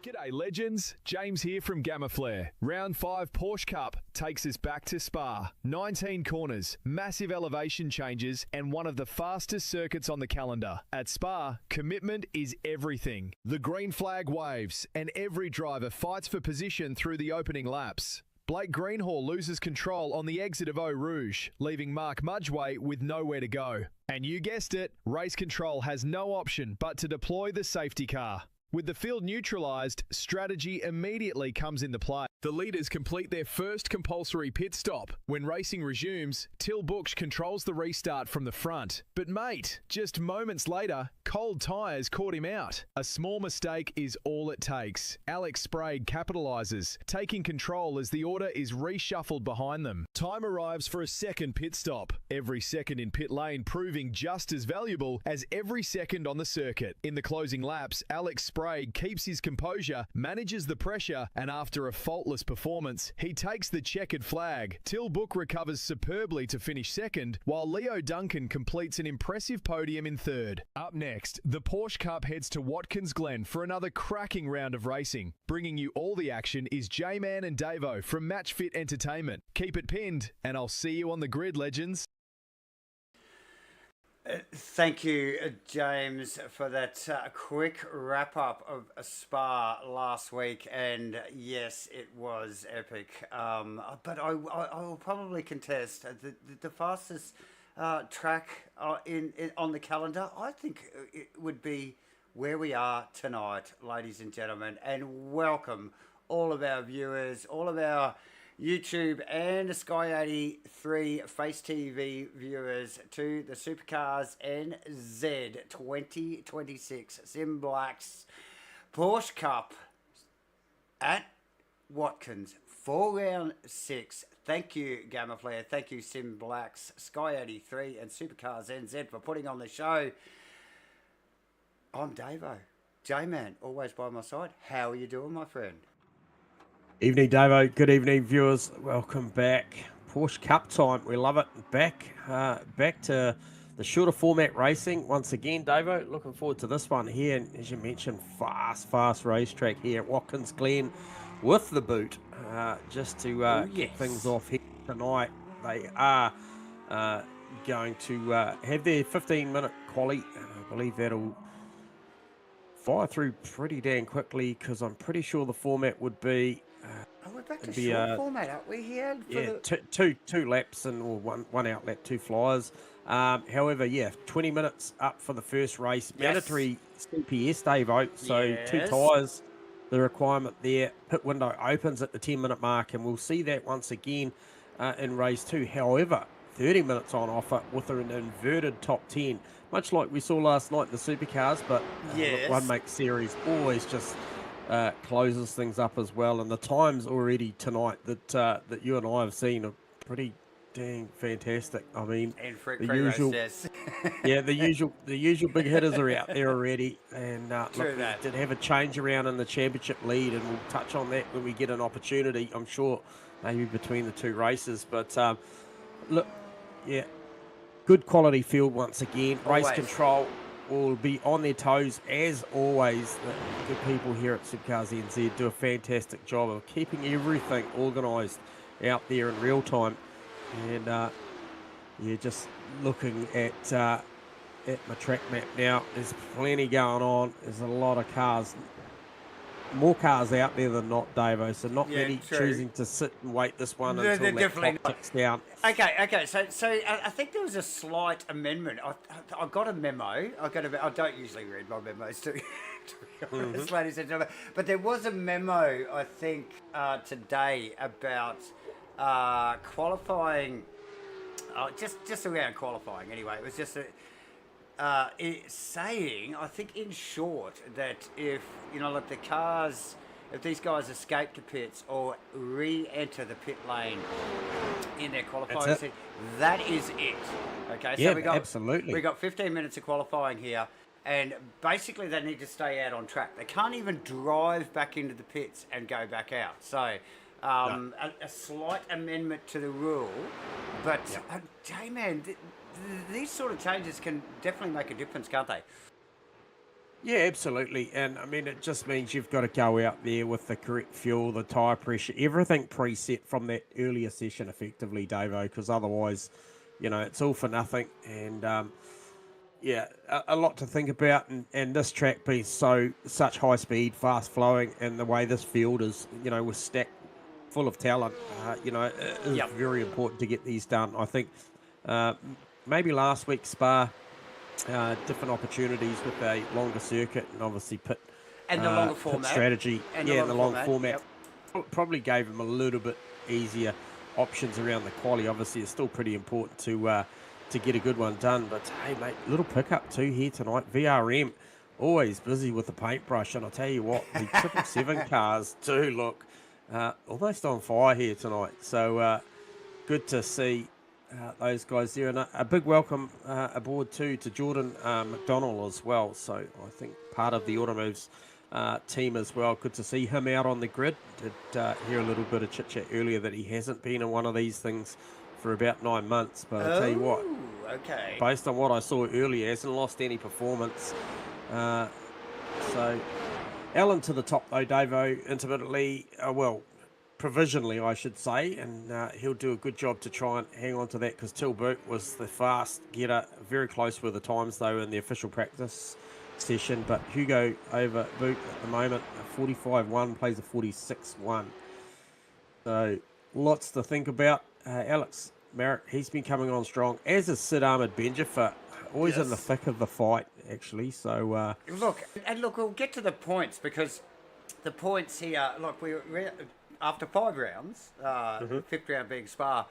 G'day legends, James here from GAMAFLARE. Round 5 Porsche Cup takes us back to Spa. 19 corners, massive elevation changes and one of the fastest circuits on the calendar. At Spa, commitment is everything. The green flag waves and every driver fights for position through the opening laps. Blake Greenhall loses control on the exit of Eau Rouge, leaving Mark Mudgeway with nowhere to go. And you guessed it, race control has no option but to deploy the safety car. With the field neutralised, strategy immediately comes into play. The leaders complete their first compulsory pit stop. When racing resumes, Till Buch controls the restart from the front. But mate, just moments later, cold tyres caught him out. A small mistake is all it takes. Alex Sprague capitalises, taking control as the order is reshuffled behind them. Time arrives for a second pit stop. Every second in pit lane proving just as valuable as every second on the circuit. In the closing laps, Alex Sprague keeps his composure, manages the pressure, and after a faultless performance, he takes the checkered flag. Till Buch recovers superbly to finish second, while Leo Duncan completes an impressive podium in third. Up next, the Porsche Cup heads to Watkins Glen for another cracking round of racing. Bringing you all the action is J-Man and Davo from Matchfit Entertainment. Keep it pinned, and I'll see you on the grid, legends. Thank you, James, for that quick wrap-up of Spa last week. And yes, it was epic. But I will probably contest the fastest track on the calendar. I think it would be where we are tonight, ladies and gentlemen. And welcome all of our viewers, all of our YouTube and Sky 83 Face TV viewers to the Supercars NZ 2026 SIMBLACKS Porsche Cup at Watkins for round 6. Thank you, GAMAFLARE. Thank you, SIMBLACKS, Sky 83 and Supercars NZ for putting on the show. I'm Davo. J-Man, always by my side. How are you doing, my friend? Evening, Davo. Good evening, viewers. Welcome back. Porsche Cup time. We love it. Back to the shorter format racing once again, Davo. Looking forward to this one here. And as you mentioned, fast racetrack here at Watkins Glen with the boot. Just to kick things off here tonight, they are going to have their 15-minute quali. And I believe that'll fire through pretty damn quickly because I'm pretty sure the format would be we're back to short format, aren't we here? Yeah, two laps or one out lap, 2 flyers. However, 20 minutes up for the first race. Yes. Mandatory CPS day vote, so 2 tyres, the requirement there. Pit window opens at the 10-minute mark, and we'll see that once again in race 2. However, 30 minutes on offer with an inverted top 10, much like we saw last night in the Supercars, but the One Make Series always just closes things up as well, and the times already tonight that you and I have seen are pretty dang fantastic. I mean, and the usual, the usual big hitters are out there already, and look, we did have a change around in the championship lead, and we'll touch on that when we get an opportunity. I'm sure maybe between the 2 races, but look, good quality field once again. Race control will be on their toes as always. The good people here at Supercars NZ do a fantastic job of keeping everything organised out there in real time. And just looking at my track map now, there's plenty going on. There's a lot of cars, more cars out there than not, Davo. So not many choosing to sit and wait this one until that clock ticks down. Okay. So I think there was a slight amendment. I got a memo. I don't usually read my memos to be honest, ladies and gentlemen. But there was a memo, I think, today about qualifying. Just around qualifying. Anyway, it was just it's saying, I think in short, that if the cars, if these guys escape the pits or re-enter the pit lane in their qualifying seat, that is it. Okay, so we got 15 minutes of qualifying here, and basically they need to stay out on track. They can't even drive back into the pits and go back out. So a slight amendment to the rule, but J-Man, these sort of changes can definitely make a difference, can't they? Yeah, absolutely. And I mean, it just means you've got to go out there with the correct fuel, the tyre pressure, everything preset from that earlier session effectively, Davo, because otherwise, it's all for nothing. And yeah, a lot to think about. And this track being such high speed, fast flowing, and the way this field is, was stacked full of talent, it is Yep. very important to get these done. I think maybe last week's Spa, different opportunities with a longer circuit and obviously pit And the longer pit format. strategy. And Yeah, and the long format. Yep. Probably gave him a little bit easier options around the quali. Obviously, it's still pretty important to get a good one done. But hey, mate, little pickup too here tonight. VRM always busy with the paintbrush, and I'll tell you what, the 777 cars do look almost on fire here tonight. So good to see those guys there, and a big welcome aboard too to Jordan McDonald as well. So I think part of the Automoves team as well. Good to see him out on the grid. Did hear a little bit of chit chat earlier that he hasn't been in one of these things for about 9 months. But I'll tell you what, okay. based on what I saw earlier, hasn't lost any performance. So Alan to the top though, Davo, intermittently, provisionally, I should say, and he'll do a good job to try and hang on to that because Till Boot was the fast getter, very close with the times though in the official practice session. But Hugo over Boot at the moment, a 45-1, plays a 46-1. So lots to think about. Alex Merritt, he's been coming on strong, as is Sid Ahmed Benjafer, always in the thick of the fight, actually. So look, we'll get to the points because the points here, look, we're after 5 rounds, fifth round being Spa,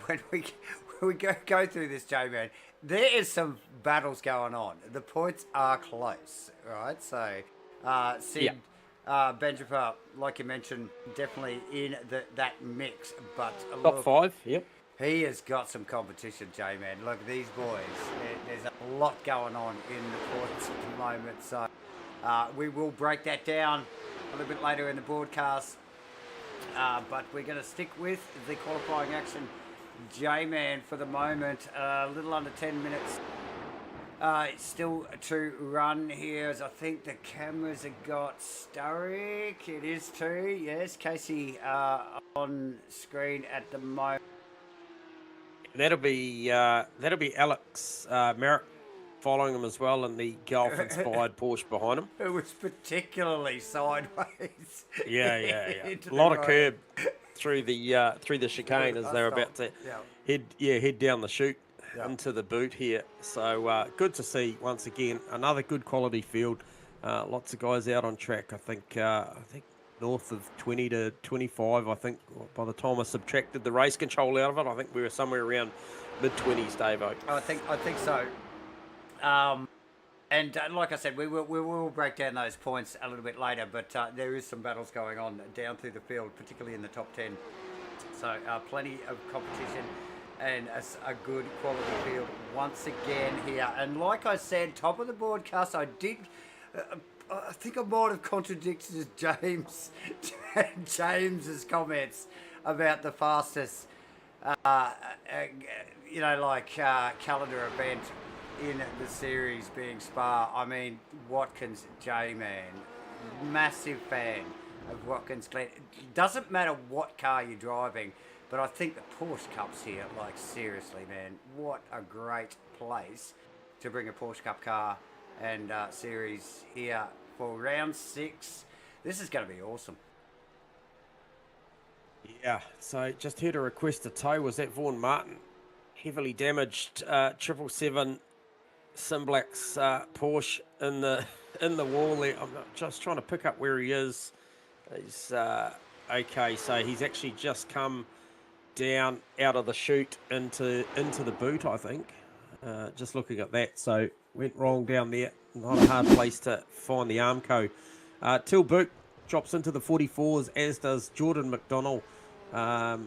when we go through this, J-Man, there is some battles going on. The points are close, right? So, Sid, Benjamin, like you mentioned, definitely in that mix, but top 5, yep. He has got some competition, J-Man. Look, these boys, there's a lot going on in the points at the moment. So we will break that down a little bit later in the broadcast. But we're going to stick with the qualifying action, J-Man, for the moment. A little under 10 minutes. It's still to run here, as I think the cameras have got Sturrock. It is too, yes. Casey on screen at the moment. That'll be Alex Merritt following him as well, and the Golf-inspired Porsche behind him. It was particularly sideways. Yeah. A lot of curb through the chicane as they're about to head down the chute into the boot here. So good to see once again another good quality field. Lots of guys out on track. I think north of 20 to 25. I think by the time I subtracted the race control out of it, I think we were somewhere around mid-20s, Davo. I think so. And like I said, we will break down those points a little bit later, but there is some battles going on down through the field, particularly in the top 10. So plenty of competition and a good quality field once again here. And like I said, top of the broadcast, I think I might have contradicted James's comments about the fastest, calendar event in the series being Spa. I mean, Watkins, J-Man, massive fan of Watkins, Glen. It doesn't matter what car you're driving, but I think the Porsche Cup's here, like seriously, man, what a great place to bring a Porsche Cup car and series here for round 6. This is going to be awesome. Yeah, so just heard a request to tow. Was that Vaughan Martin? Heavily damaged 777 SIMBLACKS Porsche in the wall there. I'm just trying to pick up where he is. He's okay, so he's actually just come down out of the chute into the boot, I think. Just looking at that, so went wrong down there. Not a hard place to find the Armco. Till Boot drops into the 44s, as does Jordan McDonald. So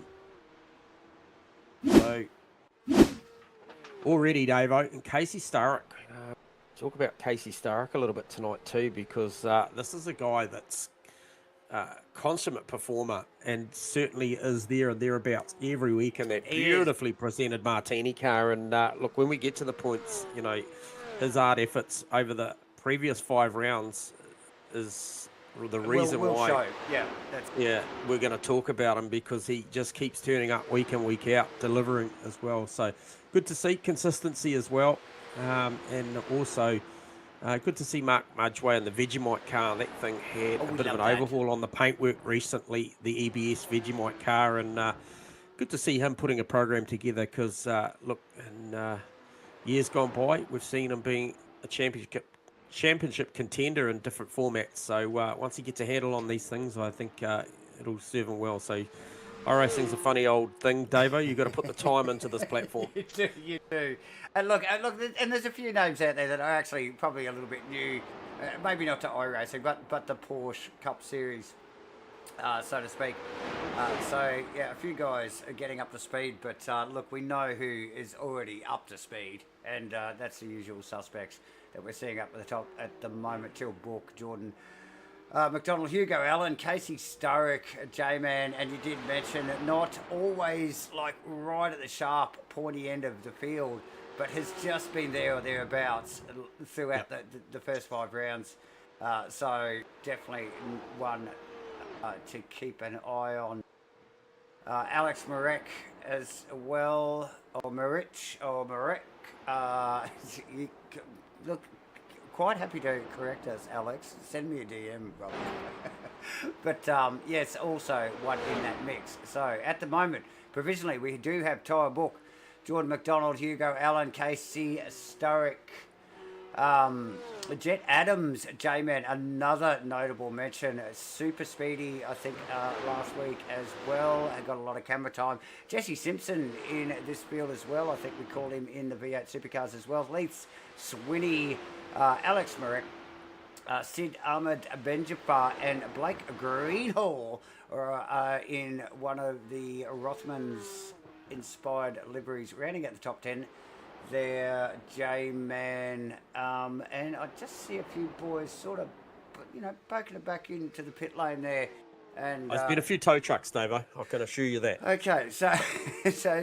already, Davo, and Casey Sturrock. Talk about Casey Sturrock a little bit tonight too, because this is a guy that's consummate performer and certainly is there and thereabouts every week in that beautifully presented Martini car. And look, when we get to the points, his art efforts over the previous 5 rounds is the reason we'll why. Show. Yeah, we're going to talk about him, because he just keeps turning up week in, week out, delivering as well. So good to see consistency as well, and also good to see Mark Mudgeway in the Vegemite car. That thing had a bit of an overhaul on the paintwork recently, the EBS Vegemite car, and good to see him putting a program together, because look, in years gone by, we've seen him being a championship contender in different formats. So once he gets a handle on these things, I think it'll serve him well. So iRacing's a funny old thing, Davo. You've got to put the time into this platform. You do. And look, and there's a few names out there that are actually probably a little bit new, maybe not to iRacing, but the Porsche Cup Series, so to speak. So yeah, a few guys are getting up to speed, but look, we know who is already up to speed, and that's the usual suspects that we're seeing up at the top at the moment. Till Book, Jordan McDonald, Hugo Allen, Casey Sturrock, J-Man, and you did mention not always like right at the sharp, pointy end of the field, but has just been there or thereabouts throughout the first 5 rounds. So definitely one to keep an eye on. Alex Marek as well, or Marich, or Marek. Look, quite happy to correct us, Alex. Send me a DM, brother. But yes, also one in that mix. So at the moment, provisionally, we do have Tyre Book, Jordan McDonald, Hugo Allen, Casey Sturrock, Jet Adams, J-Man, another notable mention. Super speedy, I think, last week as well. Got a lot of camera time. Jesse Simpson in this field as well. I think we called him in the V8 Supercars as well. Leith Swinney, Alex Marek, Sid Ahmed Benjafar, and Blake Greenhall are in one of the Rothmans inspired liveries, rounding out the top 10. There, J-Man, and I just see a few boys sort of, poking it back into the pit lane there. And there's been a few tow trucks, Davo. I can assure you that. Okay, so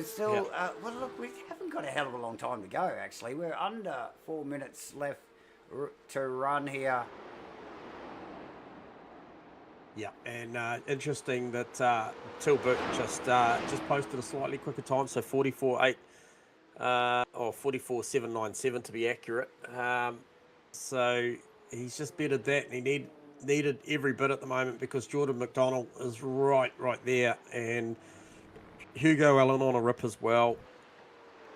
still, well, look, we haven't got a hell of a long time to go. Actually, we're under 4 minutes left to run here. Yeah, and interesting that Tilbert just posted a slightly quicker time, so 44.8. Or 44.797 to be accurate. So he's just bettered that, and he needed every bit at the moment, because Jordan McDonald is right there, and Hugo Allen on a rip as well.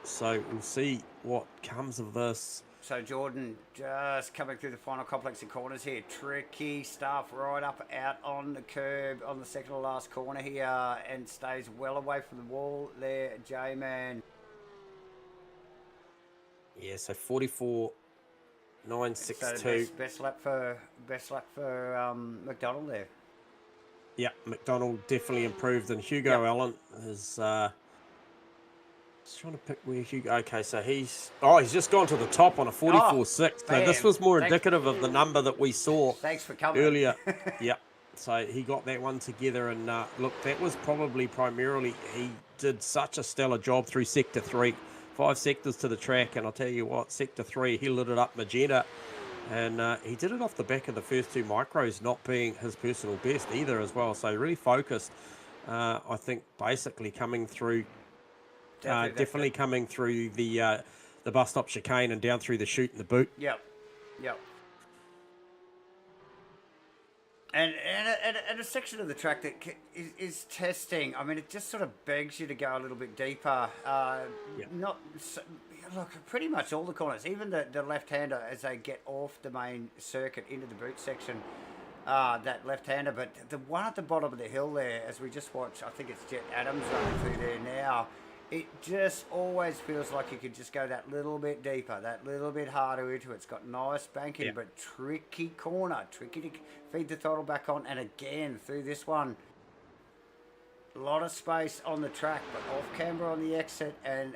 So we'll see what comes of this. So Jordan just coming through the final complex of corners here. Tricky stuff right up out on the curb on the second to last corner here, and stays well away from the wall there, J-Man. Yeah, so 44.962. So best lap for McDonald there. Yeah, McDonald definitely improved, and Hugo Allen is just trying to pick where Hugo. Okay, so he's just gone to the top on a 44.6. So this was more indicative of the number that we saw. Thanks for coming earlier. Yeah, so he got that one together, and look, that was probably primarily, he did such a stellar job through sector 3. 5 sectors to the track, and I'll tell you what, sector 3, he lit it up magenta, and he did it off the back of the first 2 micros not being his personal best either as well. So really focused, I think, basically coming through, definitely coming through the bus stop chicane and down through the chute and the boot. Yep. And a section of the track that is testing. I mean, it just sort of begs you to go a little bit deeper. Look, pretty much all the corners, even the left-hander as they get off the main circuit into the boot section, that left-hander. But the one at the bottom of the hill there, as we just watched, I think it's Jet Adams running through there now. It just always feels like you could just go that little bit deeper, that little bit harder into it. It's got nice banking, but tricky corner, tricky to feed the throttle back on. And again, through this one, a lot of space on the track, but off camber on the exit. And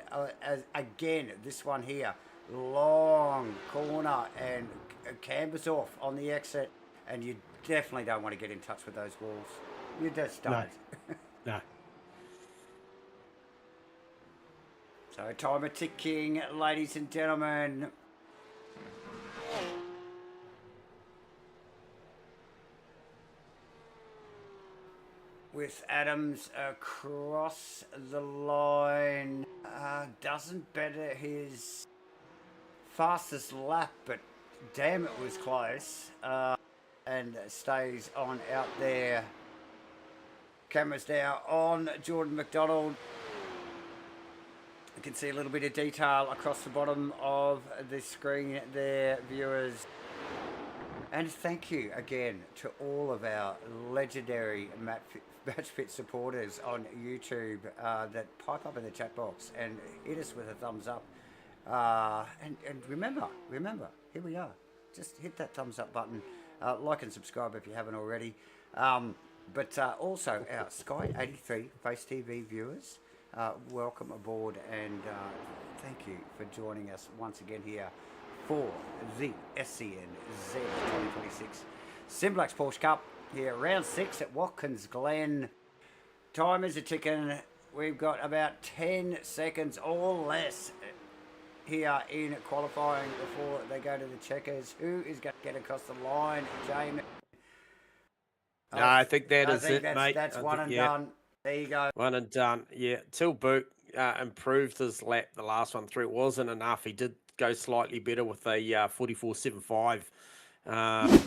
again, this one here, long corner and cambers off on the exit. And you definitely don't want to get in touch with those walls. You just don't. No. So timer ticking, ladies and gentlemen. with Adams across the line. Doesn't better his fastest lap, but damn, it was close. And stays on out there. Cameras now on Jordan McDonald. You can see a little bit of detail across the bottom of the screen there, viewers. And thank you again to all of our legendary Matchfit supporters on YouTube that pipe up in the chat box and hit us with a thumbs up. And remember, here we are. Just hit that thumbs up button. Like and subscribe if you haven't already. But also our Sky 83 Face TV viewers, welcome aboard and thank you for joining us once again here for the SCNZ 2026 SIMBLACKS Porsche Cup here, round 6 at Watkins, Glen. Time is a ticking. We've got about 10 seconds or less here in qualifying before they go to the checkers. Who is going to get across the line? Jamie? No, I think that's it, mate. That's one and done. There you go. One and done. Yeah, Tilburg improved his lap the last one through. It wasn't enough. He did go slightly better with a 44.75,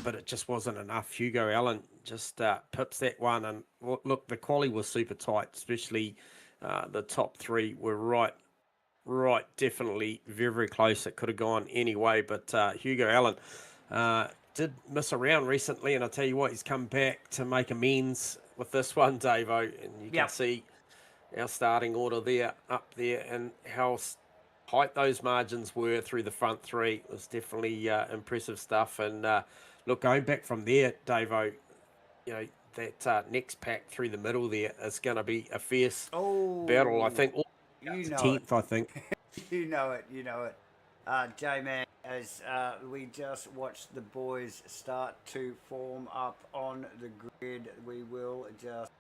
but it just wasn't enough. Hugo Allen just pips that one. And look, the quali was super tight, especially the top three were right, definitely very, very close. It could have gone any way, but Hugo Allen did miss a round recently, and I tell you what, he's come back to make amends with this one, Davo, and you can see our starting order there, up there, and how tight those margins were through the front three. It was definitely impressive stuff. And look, going back from there, Davo, you know, that next pack through the middle there is going to be a fierce battle, I think. You know 10th, I think. You know it. J-Man, as we just watched the boys start to form up on the grid, we will just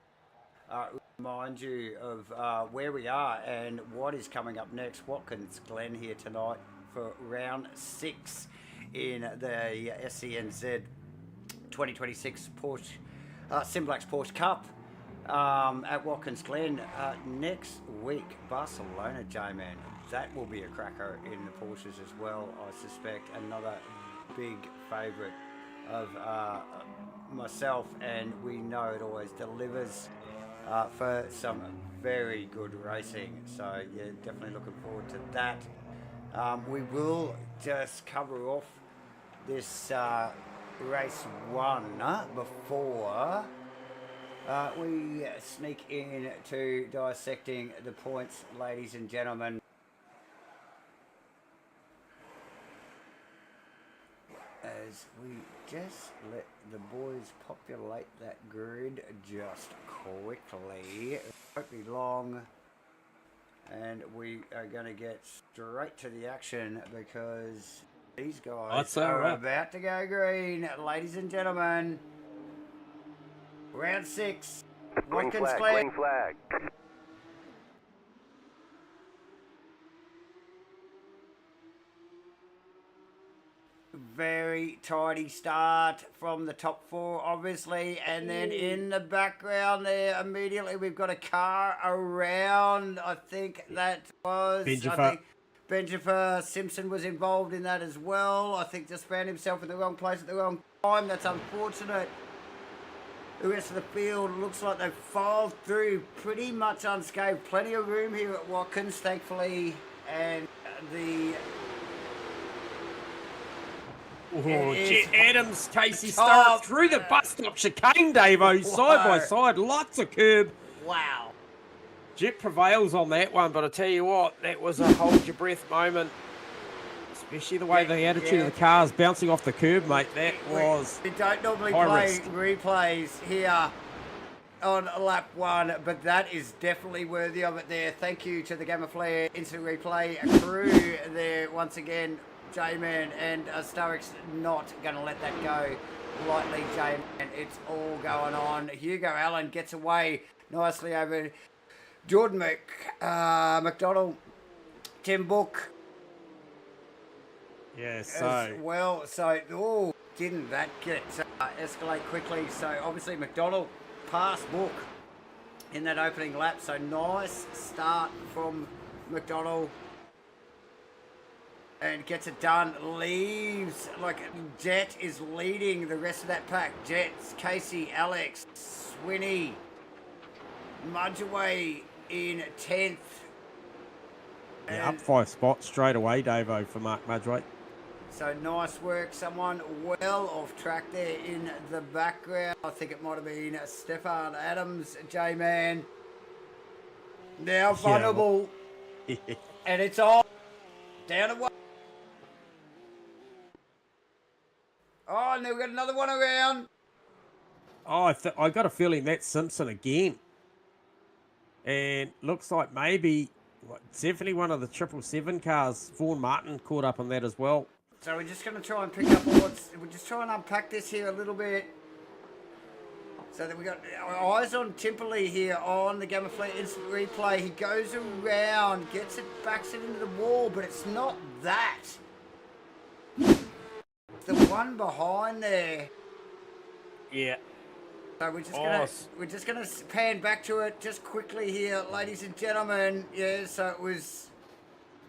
remind you of where we are and what is coming up next. Watkins, Glen here tonight for round 6 in the SCNZ 2026 Porsche SIMBLACKS Porsche Cup at Watkins, Glen. Next week, Barcelona, J-Man. That will be a cracker in the Porsches as well, I suspect. Another big favourite of myself, and we know it always delivers for some very good racing. So, yeah, definitely looking forward to that. We will just cover off this race 1 before we sneak in to dissecting the points, ladies and gentlemen. As we just let the boys populate that grid just quickly. It won't be long. And we are going to get straight to the action because these guys are about to go green. Ladies and gentlemen, round 6. Watkins, Glen. Green flag. Very tidy start from the top 4, obviously, and then in the background there, immediately we've got a car around. I think that was Benjamin Simpson was involved in that as well. I think just found himself in the wrong place at the wrong time. That's unfortunate. The rest of the field looks like they've filed through pretty much unscathed. Plenty of room here at Watkins, thankfully, and the Jet Adams, Casey Starr through the bus stop chicane, Davo, side by side, lots of curb. Wow. Jet prevails on that one, but I tell you what, that was a hold your breath moment. Especially the way the attitude of the cars bouncing off the curb, mate. That was We don't normally play replays here on lap 1, but that is definitely worthy of it there. Thank you to the GAMAFLARE instant replay crew there once again. J-Man and Starrick's not going to let that go lightly, J-Man. It's all going on. Hugo Allen gets away nicely over Jordan McDonald. Tim Book. Yes, didn't that get escalate quickly? So obviously McDonald passed Book in that opening lap. So nice start from McDonald. And gets it done, leaves, like Jet is leading the rest of that pack. Jets, Casey, Alex, Swinney, Mudgeway in 10th. Yeah, up 5 spots straight away, Davo, for Mark Mudgeway. So nice work, someone well off track there in the background. I think it might have been Stefan Adams, J-Man. Now vulnerable, and it's on, down to 1. Oh, and we've got another one around. Oh, I got a feeling that's Simpson again. And looks like maybe, definitely one of the 777 cars. Vaughan Martin caught up on that as well. So we're just going to try and pick up all what's... We'll just try and unpack this here a little bit. So that we got our eyes on Timperley here on the GAMAFLARE instant replay. He goes around, gets it, backs it into the wall, but it's not that. The one behind there. Yeah. So we're just gonna pan back to it just quickly here, ladies and gentlemen. Yeah, so it was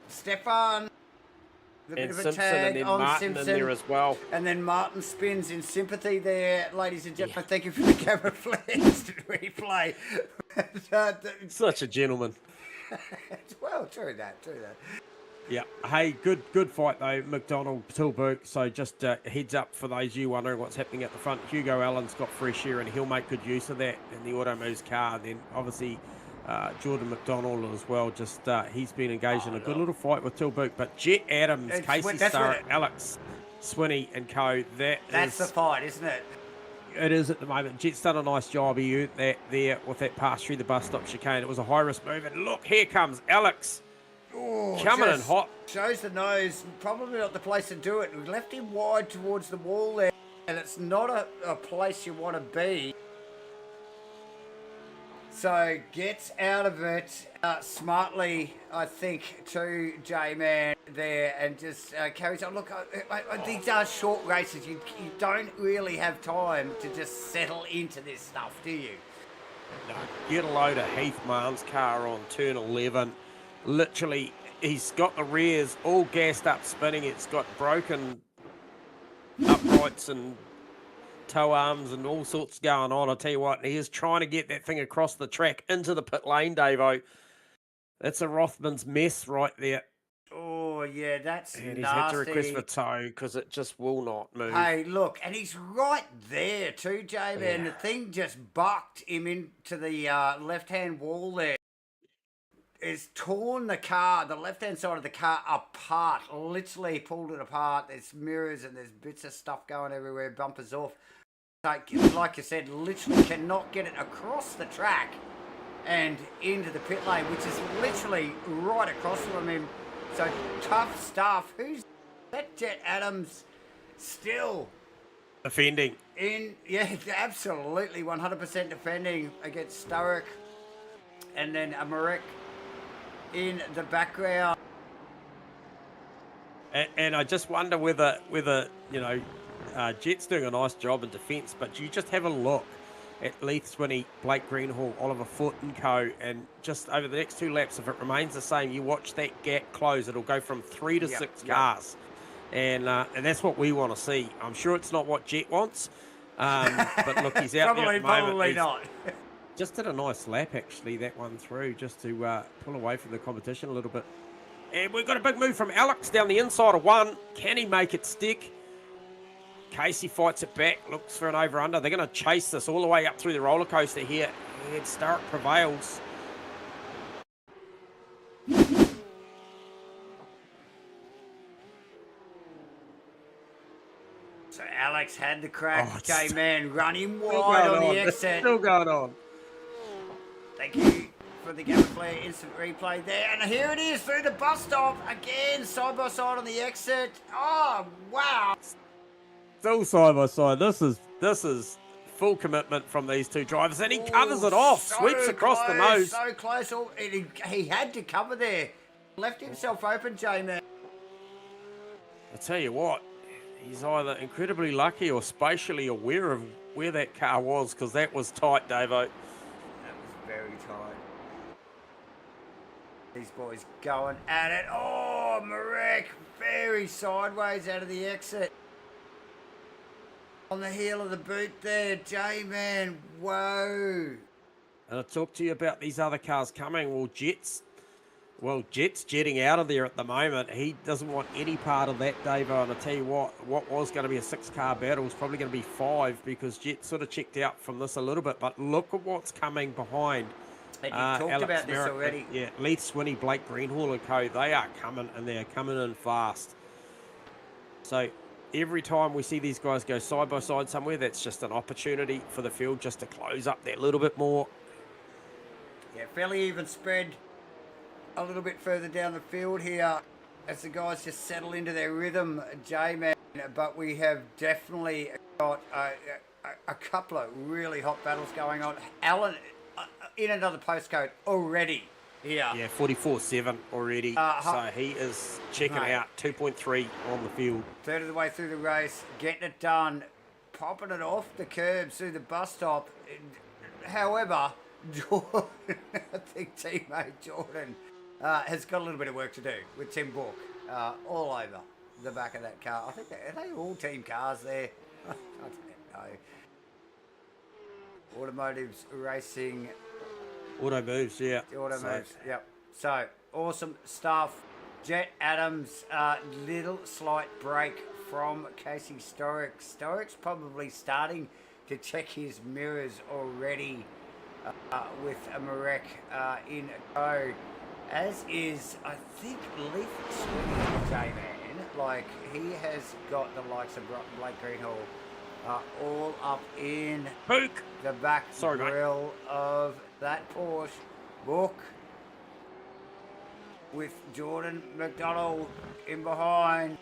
Stefan, the bit of a tag on Martin Simpson, in there as well. And then Martin spins in sympathy there, ladies and gentlemen. Yeah. Thank you for the GAMAFLARE instant replay. Such a gentleman. Well, true that. Yeah. Hey, good fight though, McDonald, Tilburg. So just heads up for those of you wondering what's happening at the front. Hugo Allen's got fresh air and he'll make good use of that in the Auto Moves car. Then obviously Jordan McDonald as well. Just he's been engaged in a good little fight with Tilburg. But Jet Adams, Casey Starr, Alex Swinney and co. That's the fight, isn't it? It is at the moment. Jet's done a nice job. He earned that there with that pass through the bus stop chicane. It was a high risk move. And look, here comes Alex. Oh, coming in hot. Shows the nose. Probably not the place to do it. We left him wide towards the wall there, and it's not a place you want to be. So gets out of it smartly, I think, to J-Man there, and just carries on. Look, these are short races. You don't really have time to just settle into this stuff, do you? No. Get a load of Heath Marn's car on turn 11. Literally, he's got the rears all gassed up, spinning. It's got broken uprights and toe arms and all sorts going on. I'll tell you what, he is trying to get that thing across the track into the pit lane, Davo. That's a Rothman's mess right there. Oh, yeah, that's and nasty. He's had to request for tow because it just will not move. Hey, look, and he's right there too, J-Man. Yeah. The thing just bucked him into the left-hand wall there. It's torn the car, the left-hand side of the car apart, literally pulled it apart. There's mirrors and there's bits of stuff going everywhere, bumpers off. So, like you said, literally cannot get it across the track and into the pit lane, which is literally right across from him. So, tough stuff. Who's that? Jet Adams still defending. Yeah, absolutely, 100% defending against Sturrock. And then Marek in the background. And I just wonder whether you know, Jet's doing a nice job in defence, but you just have a look at Leith Swinney, Blake Greenhall, Oliver Foote and co, and just over the next 2 laps, if it remains the same, you watch that gap close. It'll go from 3 to 6 cars, and that's what we want to see. I'm sure it's not what Jet wants, but look, he's out there at the moment. Probably not. Just did a nice lap, actually, that one through, just to pull away from the competition a little bit. And we've got a big move from Alex down the inside of 1. Can he make it stick? Casey fights it back, looks for an over-under. They're going to chase this all the way up through the roller coaster here. And Stark prevails. So Alex had the crack. J-Man running wide on the exit. Still going on. Thank you for the GAMAFLARE instant replay there. And here it is through the bus stop. Again, side by side on the exit. Oh, wow. Still side by side. This is full commitment from these two drivers. And he covers it off. So sweeps across the nose. So close. He had to cover there. Left himself open, J-Man. I tell you what, he's either incredibly lucky or spatially aware of where that car was, because that was tight, Davo. That was very very tight. These boys going at it. Oh, Marek, very sideways out of the exit. On the heel of the boot there, J-Man, whoa. And I talked to you about these other cars coming. Well, Jet's jetting out of there at the moment. He doesn't want any part of that, Davo. And I tell you what was going to be a 6-car battle is probably going to be 5 because Jet sort of checked out from this a little bit. But look at what's coming behind. And you talked about this already. Yeah, Leith Swinney, Blake Greenhall and co. They are coming, and they're coming in fast. So every time we see these guys go side by side somewhere, that's just an opportunity for the field just to close up that little bit more. Yeah, fairly even spread a little bit further down the field here as the guys just settle into their rhythm, J-Man. But we have definitely got a couple of really hot battles going on. Alan in another postcode already here. Yeah, 44.7 already. So he is checking out 2.3 on the field. Third of the way through the race, getting it done, popping it off the curbs through the bus stop. However, Jordan, I think teammate Jordan has got a little bit of work to do with Tim Book all over the back of that car. I think are they all team cars there? I don't know. Automotives Racing. Auto moves, yeah. Auto moves, yep. So, awesome stuff. Jet Adams, little slight break from Casey Storick. Storick's probably starting to check his mirrors already with a Marek in tow. As is, I think, Leith Swinney, J-Man. Like, he has got the likes of Blake Greenhall all up in the back grill of that Porsche. Book with Jordan McDonald in behind.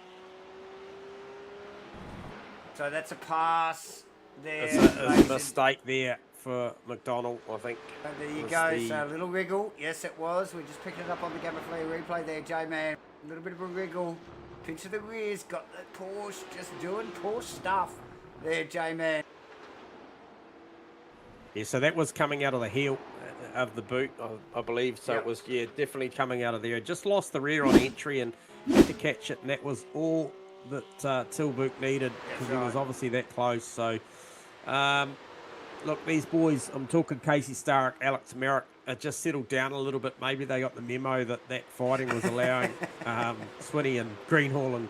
So that's a pass there. That's a mistake there for McDonald, I think. And there you go. So a little wriggle. Yes, it was. We just picked it up on the GAMAFLARE replay there, J-Man. A little bit of a wriggle. Pinch of the rears. Got the Porsche. Just doing Porsche stuff there, J-Man. Yeah, so that was coming out of the heel of the boot, I believe. So it was, yeah, definitely coming out of there. Just lost the rear on entry and had to catch it. And that was all that Tilbook needed because he was obviously that close. So, look, these boys, I'm talking Casey Starrick, Alex Merrick, just settled down a little bit. Maybe they got the memo that fighting was allowing Swinney and Greenhall and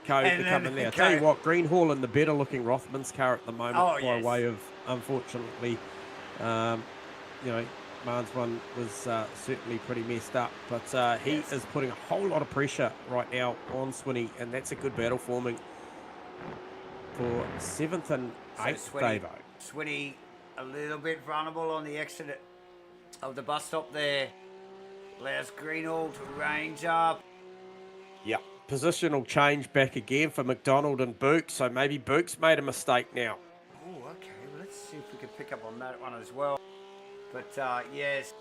co to come in there. I tell you what, Greenhall in the better looking Rothman's car at the moment by way of, unfortunately, you know, Marn's one was certainly pretty messed up. But he is putting a whole lot of pressure right now on Swinney, and that's a good battle forming for 7th and 8th, Davo. Swinney a little bit vulnerable on the exit of the bus stop there. Allows Greenhall to range up. Yep. Positional change back again for McDonald and Book, so maybe Book's made a mistake now. Oh, okay. Well, let's see if we can pick up on that one as well. But, yes,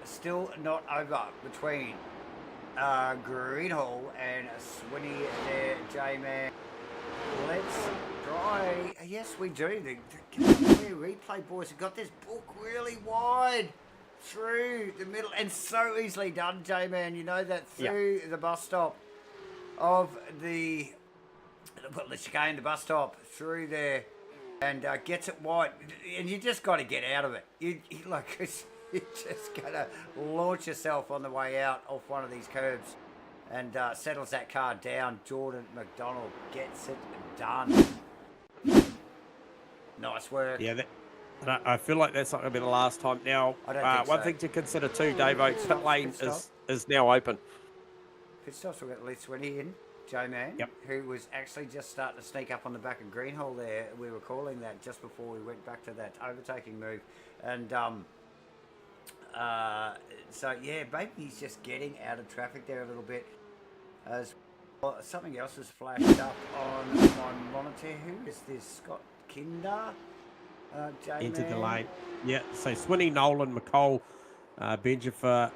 still not over between Greenhall and Swinney there, J-Man. Let's try. Yes, we do. The replay boys have got this Book really wide through the middle and so easily done, J-Man. You know that through the bus stop of the, well, the chicane, the bus stop through there, and gets it wide. And you just got to get out of it. You like you're just gonna launch yourself on the way out off one of these curbs, and settles that car down. Jordan McDonald gets it done. Nice work. Yeah, I feel like that's not going to be the last time. Now, one thing to consider too, Davo, pit lane is now open. Pit stops, we've got Leith Swinney in, J-Man, who was actually just starting to sneak up on the back of Greenhall there. We were calling that just before we went back to that overtaking move. And so, yeah, maybe he's just getting out of traffic there a little bit. As well, something else has flashed up on my monitor. Who is this? Scott Kinder? Entered the lane. Yeah, so Swinney, Nolan, McCall, Benjafer,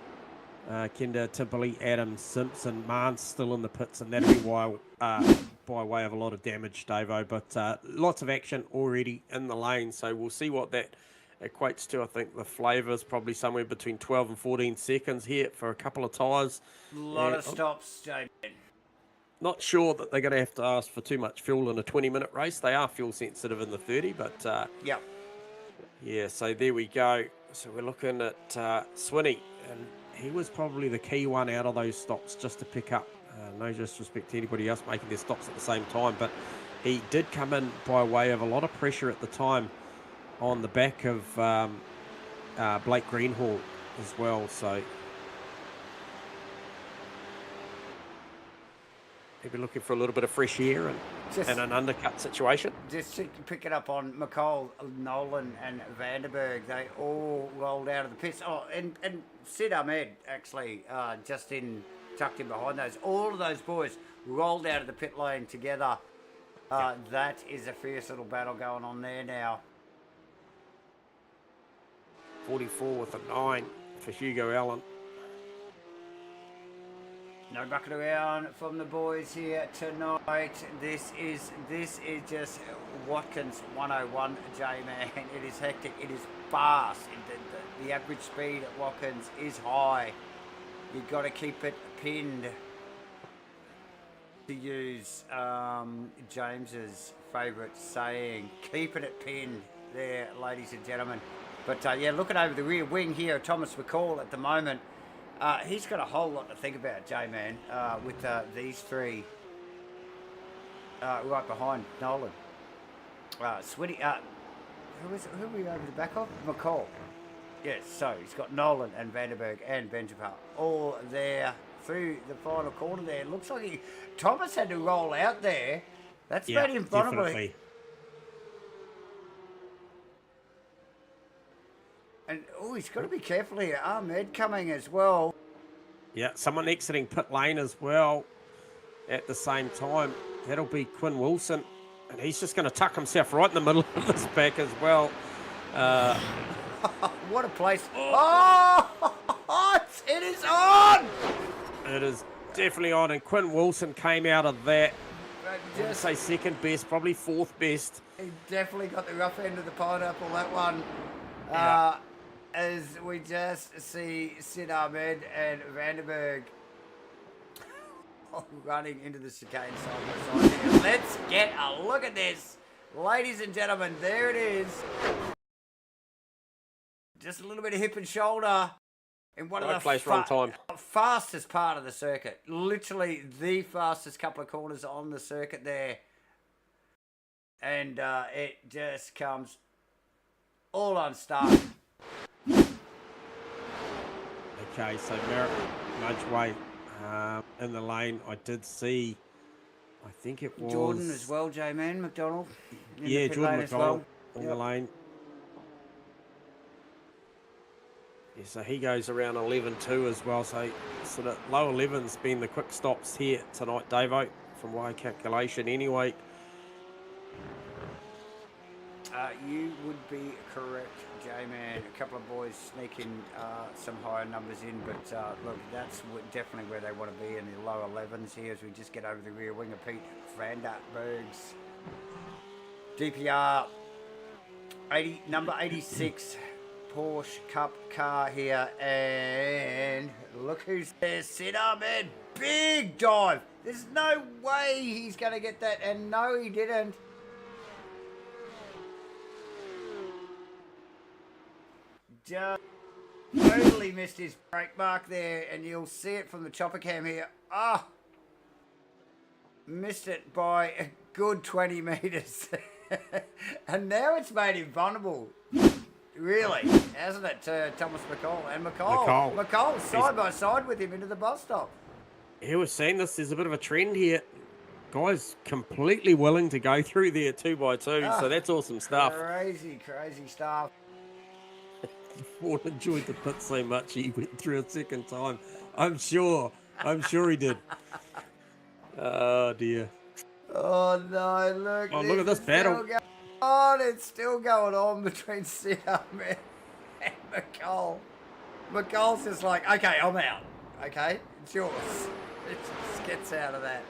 Kinder, Timperley, Adams, Simpson, Marn's still in the pits, and that'll be why, by way of a lot of damage, Davo. But lots of action already in the lane, so we'll see what that equates to, I think, the flavour is probably somewhere between 12 and 14 seconds here for a couple of tyres. A lot of stops, Jamie. Not sure that they're going to have to ask for too much fuel in a 20-minute race. They are fuel sensitive in the 30, but yep. Yeah, so there we go. So we're looking at Swinney, and he was probably the key one out of those stops just to pick up. No disrespect to anybody else making their stops at the same time, but he did come in by way of a lot of pressure at the time on the back of Blake Greenhall as well. So maybe looking for a little bit of fresh air and an undercut situation. Just to pick it up on McCall, Nolan and Vanderberg, they all rolled out of the pits. Oh, and Sid Ahmed actually tucked in behind those. All of those boys rolled out of the pit lane together. That is a fierce little battle going on there now. 44 with a 9 for Hugo Allen. No bucket around from the boys here tonight. This is just Watkins 101, J-Man. It is hectic. It is fast. The average speed at Watkins is high. You've got to keep it pinned, to use James's favourite saying. Keeping it pinned there, ladies and gentlemen. But yeah, looking over the rear wing here, Thomas McCall at the moment. He's got a whole lot to think about, J-Man, with these three right behind Nolan. Switty, who are we over the back of? McCall. Yes, so he's got Nolan and Vanderberg and Benjamin all there through the final corner there. It looks like Thomas had to roll out there. That's made him vulnerable. Definitely. And, he's got to be careful here. Ahmed coming as well. Yeah, someone exiting pit lane as well at the same time. That'll be Quinn Wilson. And he's just going to tuck himself right in the middle of this back as well. What a place. It is on! It is definitely on. And Quinn Wilson came out of that. I wouldn't say second best, probably fourth best. He definitely got the rough end of the pineapple, that one. As we just see Sid Ahmed and Vanderberg running into the chicane side by side here. Let's get a look at this. Ladies and gentlemen, there it is. Just a little bit of hip and shoulder in one of the fastest part of the circuit. Literally the fastest couple of corners on the circuit there. And it just comes all unstuck. Okay, so Merritt Mudgeway in the lane. I did see, I think it was Jordan as well, J-Man, McDonald. Yeah, Jordan McDonald in the lane. Yeah, so he goes around 11-2 as well. So sort of low 11's been the quick stops here tonight, Davo, from my calculation anyway. You would be correct, J-Man. A couple of boys sneaking some higher numbers in, but look, that's definitely where they want to be, in the low 11s here as we just get over the rear wing of Pete Vanderberg's DPR number 86 Porsche Cup car here, and look who's there. Sid Ahmed, big dive. There's no way he's going to get that, and no, he didn't. Just totally missed his brake mark there, and you'll see it from the chopper cam here. Missed it by a good 20 metres. And now it's made him vulnerable. Really, hasn't it, to Thomas McCall? And McCall side by side with him into the bus stop. Yeah, we're seeing this. There's a bit of a trend here. Guys completely willing to go through there 2x2, so that's awesome stuff. Crazy stuff. Ford enjoyed the pit so much he went through a second time. I'm sure he did. Oh dear. Oh no, look. Oh, look at this battle. It's still going on between Sid Ahmed and McCall. McCall's just like, okay, I'm out. Okay, it's yours. It just gets out of that.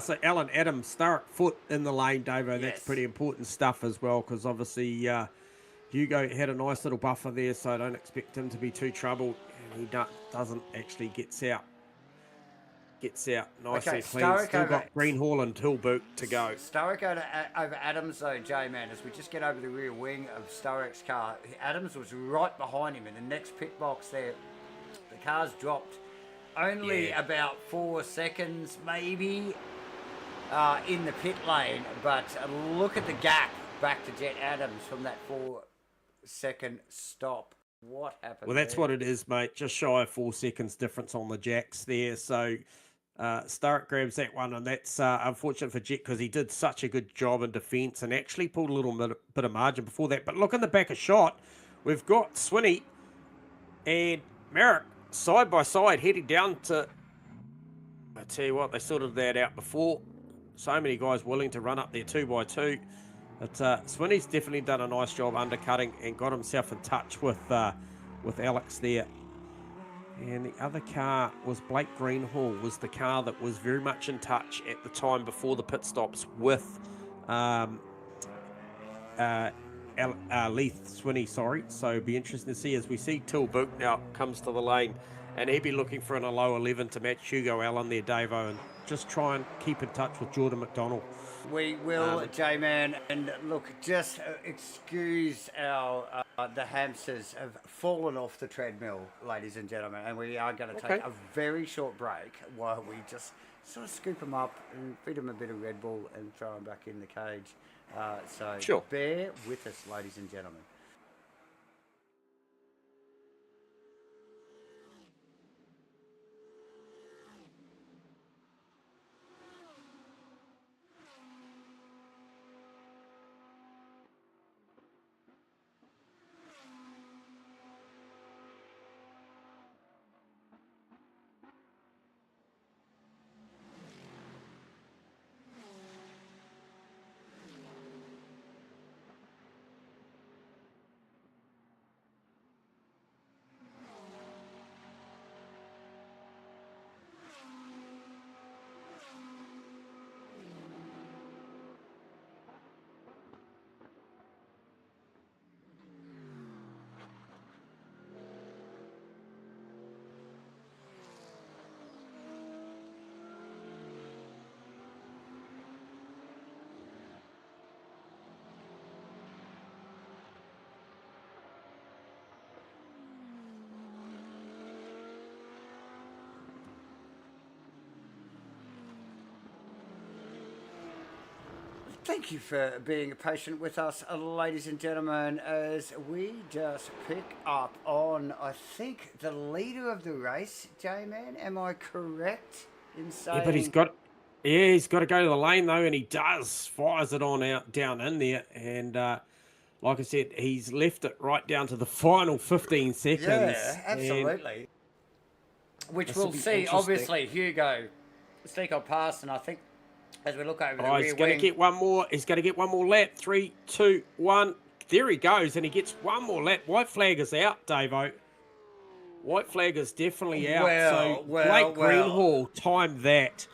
So Alan Adams, Sturrock foot in the lane, Davo. That's Yes. pretty important stuff as well, because obviously Hugo had a nice little buffer there, so I don't expect him to be too troubled. And he doesn't actually gets out nice and clean. Still got Greenhall and Tilboot to go. Sturrock over Adams though, J-Man, as we just get over the rear wing of Sturrock's car. Adams was right behind him in the next pit box there. The car's dropped only about 4 seconds maybe in the pit lane, but look at the gap back to Jet Adams from that 4-second stop. What happened? Well, that's what it is, mate. Just shy of 4 seconds difference on the jacks there. So Sturrock grabs that one, and that's unfortunate for Jet because he did such a good job in defence and actually pulled a little bit of margin before that. But look in the back of shot, we've got Swinney and Merrick side by side heading down to... I tell you what, they sorted that out before. So many guys willing to run up there 2x2. But Swinney's definitely done a nice job undercutting and got himself in touch with Alex there. And the other car was Blake Greenhall, was the car that was very much in touch at the time before the pit stops with Leith Swinney, sorry. So it'll be interesting to see as we see Tilboot now comes to the lane, and he'll be looking for an low 11 to match Hugo Allen there, Davo, and just try and keep in touch with Jordan McDonald. We will, J-Man, and look, just excuse our, the hamsters have fallen off the treadmill, ladies and gentlemen, and we are going to take a very short break while we just sort of scoop them up and feed them a bit of Red Bull and throw them back in the cage. So bear with us, ladies and gentlemen. Thank you for being patient with us, ladies and gentlemen, as we just pick up on, I think, the leader of the race, J-Man. Am I correct in saying... Yeah, but he's got to go to the lane, though, and he does. Fires it on out down in there, and like I said, he's left it right down to the final 15 seconds. Yeah, absolutely. Which we'll see, obviously, Hugo sneak on past, and I think... As we look over the rear wing. He's going to get one more. He's going to get one more lap. 3, 2, 1. There he goes, and he gets one more lap. White flag is out, Davo. White flag is definitely out. Blake Greenhall timed that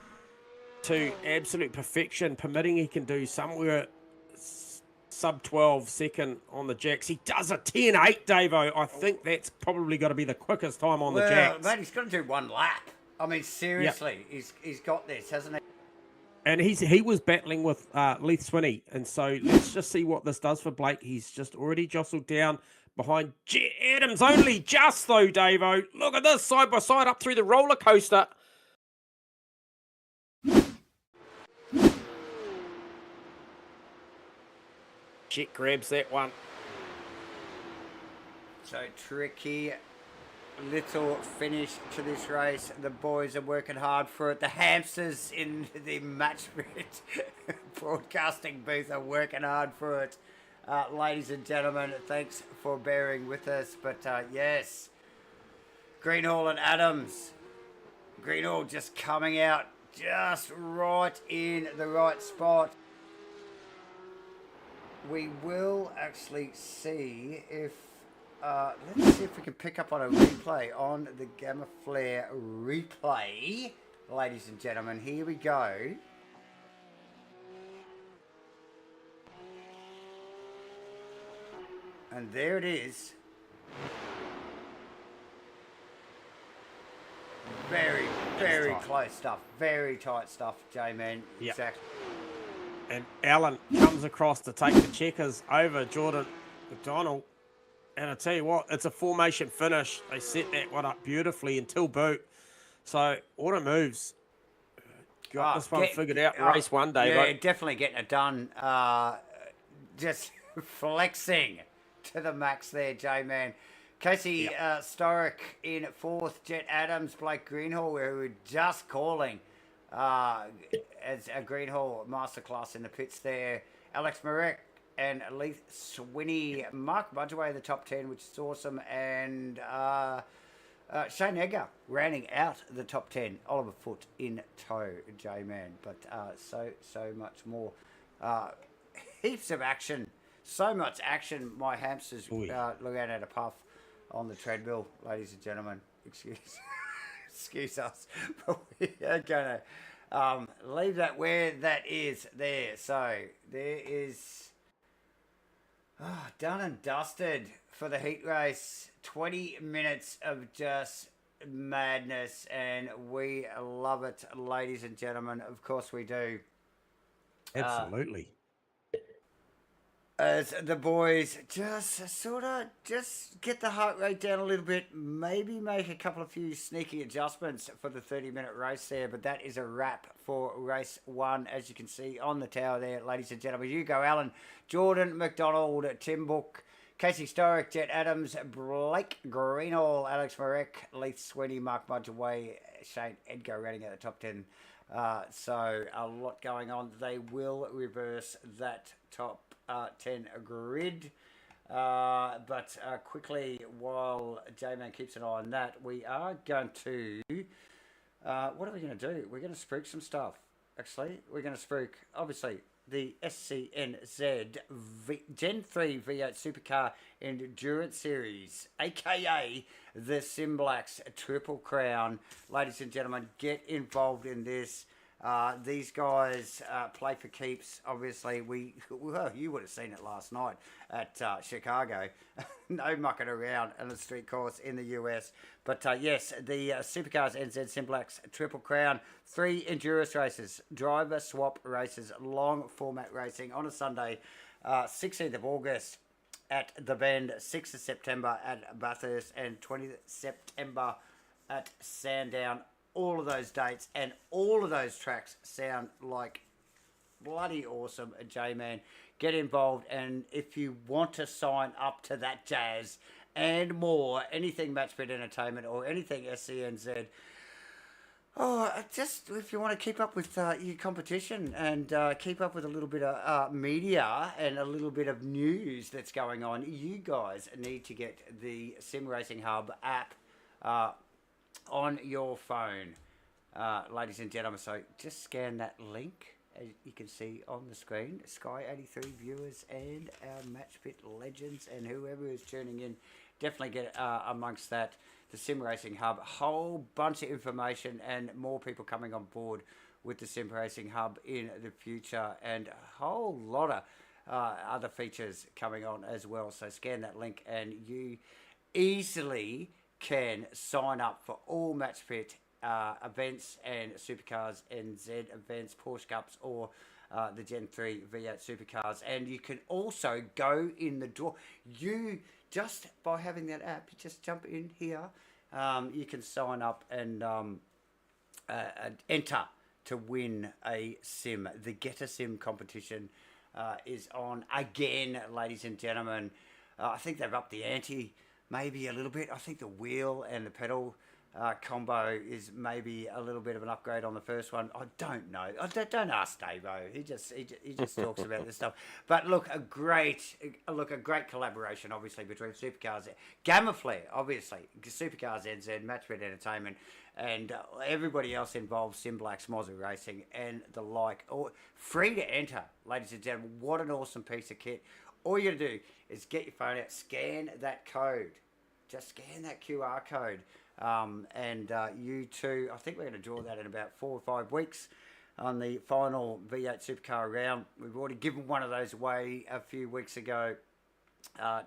to absolute perfection, permitting he can do somewhere sub 12 second on the jacks. He does a 10.8, Davo. I think that's probably got to be the quickest time on the jacks. Mate, he's got to do one lap. I mean, seriously, he's got this, hasn't he? And he was battling with Leith Swinney. And so let's just see what this does for Blake. He's just already jostled down behind Adams only just, though, Davo. Look at this, side by side up through the roller coaster. Jet grabs that one. So tricky little finish to this race. The boys are working hard for it. The hamsters in the Matchfit broadcasting booth are working hard for it. Ladies and gentlemen, thanks for bearing with us. But yes, Greenhall and Adams. Greenhall just coming out just right in the right spot. We will actually see if let's see if we can pick up on a replay on the GAMAFLARE replay. Ladies and gentlemen, here we go. And there it is. Very, very close stuff. Very tight stuff, J-Man. Yep. Exactly. And Alan comes across to take the checkers over Jordan McDonald. And I tell you what, it's a formation finish. They set that one up beautifully until boot. So, auto moves. Got this one figured out. Race one day, yeah, mate. definitely getting it done. Just flexing to the max there, J-Man. Casey Storick in fourth. Jet Adams, Blake Greenhall, who were just calling as a Greenhall masterclass in the pits there. Alex Marek and Leith Swinney. Mark Budgeway in the top 10, which is awesome. And Shane Edgar rounding out the top 10. Oliver Foote in tow, J-Man. But so much more. Heaps of action. So much action. My hamsters looking at a puff on the treadmill, ladies and gentlemen. Excuse us. But we are going to leave that where that is there. So there is done and dusted for the heat race. 20 minutes of just madness, and we love it, ladies and gentlemen. Of course we do. Absolutely. As the boys just just get the heart rate down a little bit, maybe make a couple of few sneaky adjustments for the 30-minute race there. But that is a wrap for race one, as you can see on the tower there, ladies and gentlemen. Hugo Allen, Jordan McDonald, Tim Book, Casey Storick, Jet Adams, Blake Greenhall, Alex Marek, Leith Swinney, Mark Budgeway, Shane Edgar rounding out the top 10. So a lot going on. They will reverse that top 10 grid. But quickly, while J-Man keeps an eye on that, we are going to... what are we going to do? We're going to spruik some stuff, actually. We're going to spruik, obviously, the SCNZ Gen 3 V8 Supercar Endurance Series, a.k.a. the SIMBLACKS Triple Crown. Ladies and gentlemen, get involved in this. These guys play for keeps. Obviously, you would have seen it last night at Chicago. No mucking around on the street course in the US. But yes, the Supercars NZ SIMBLACKS Triple Crown, 3 endurance races, driver swap races, long format racing on a Sunday, 16th of August at The Bend, 6th of September at Bathurst, and 20th September at Sandown. All of those dates and all of those tracks sound like bloody awesome, J-Man. Get involved, and if you want to sign up to that jazz and more, anything Matchfit Entertainment or anything SCNZ, just if you want to keep up with your competition and keep up with a little bit of media and a little bit of news that's going on, you guys need to get the SimRacing Hub app on your phone, ladies and gentlemen. So just scan that link, as you can see on the screen. Sky 83 viewers and our Matchfit legends and whoever is tuning in, definitely get amongst that. The SimRacing Hub, whole bunch of information and more people coming on board with the SimRacing Hub in the future, and a whole lot of other features coming on as well. So scan that link and you easily can sign up for all Matchfit events and Supercars NZ events, Porsche Cups, or the Gen 3 V8 Supercars. And you can also go in the draw. You, just by having that app, you just jump in here. You can sign up and enter to win a sim. The Get a Sim competition is on again, ladies and gentlemen. I think they've upped the ante maybe a little bit. I think the wheel and the pedal combo is maybe a little bit of an upgrade on the first one. I don't know. Don't ask Davo. He just talks about this stuff. But look, a great collaboration, obviously, between Supercars, GAMAFLARE, obviously, Supercars NZ, Matchfit Entertainment, and everybody else involved, SIMBLACKS, Mozu Racing, and the like. Free to enter, ladies and gentlemen. What an awesome piece of kit. All you got to do is get your phone out, scan that code. Just scan that QR code. And you too, I think we're going to draw that in about 4 or 5 weeks on the final V8 Supercar round. We've already given one of those away a few weeks ago.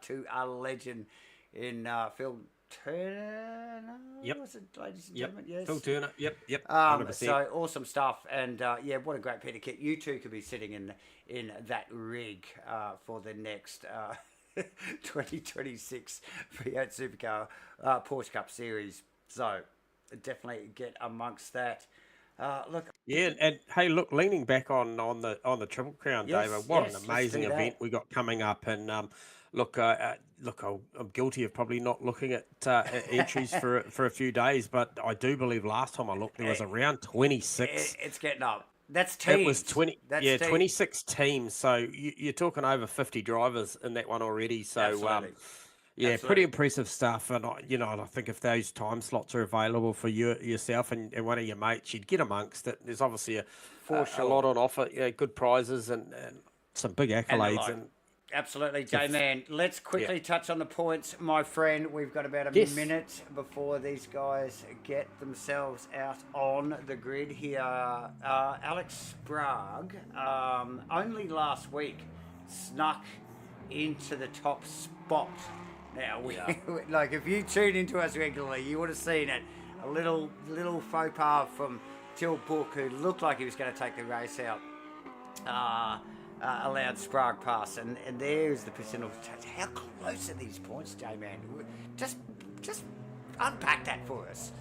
to a legend in Phil Turner. Yep. Was it, ladies and gentlemen? Yes. Phil Turner. Yep. 100%. So awesome stuff, and yeah, what a great piece of kit. You two could be sitting in that rig for the next 2026 V8 Supercar Porsche Cup Series. So definitely get amongst that. Look. Yeah, and hey, look, leaning back on the Triple Crown, Yes, David, what yes, an let's amazing do that. event we got coming up. And look, I'm guilty of probably not looking at entries for a few days, but I do believe last time I looked there was around 26. It's getting up. That's teams. It was 20. That's yeah, teams. 26 teams. So you're talking over 50 drivers in that one already. So Absolutely. yeah, Absolutely. pretty impressive stuff. And I think if those time slots are available for yourself and one of your mates, you'd get amongst it. There's obviously a lot on offer. Yeah, good prizes and some big accolades. And absolutely, J-Man. Let's quickly touch on the points, my friend. We've got about a minute before these guys get themselves out on the grid here. Alex Sprague, only last week, snuck into the top spot. Now, like, if you tune into us regularly, you would have seen it. A little faux pas from Till Book, who looked like he was going to take the race out. Allowed Sprague pass, and there's the percentage. How close are these points, J-Man? Just unpack that for us.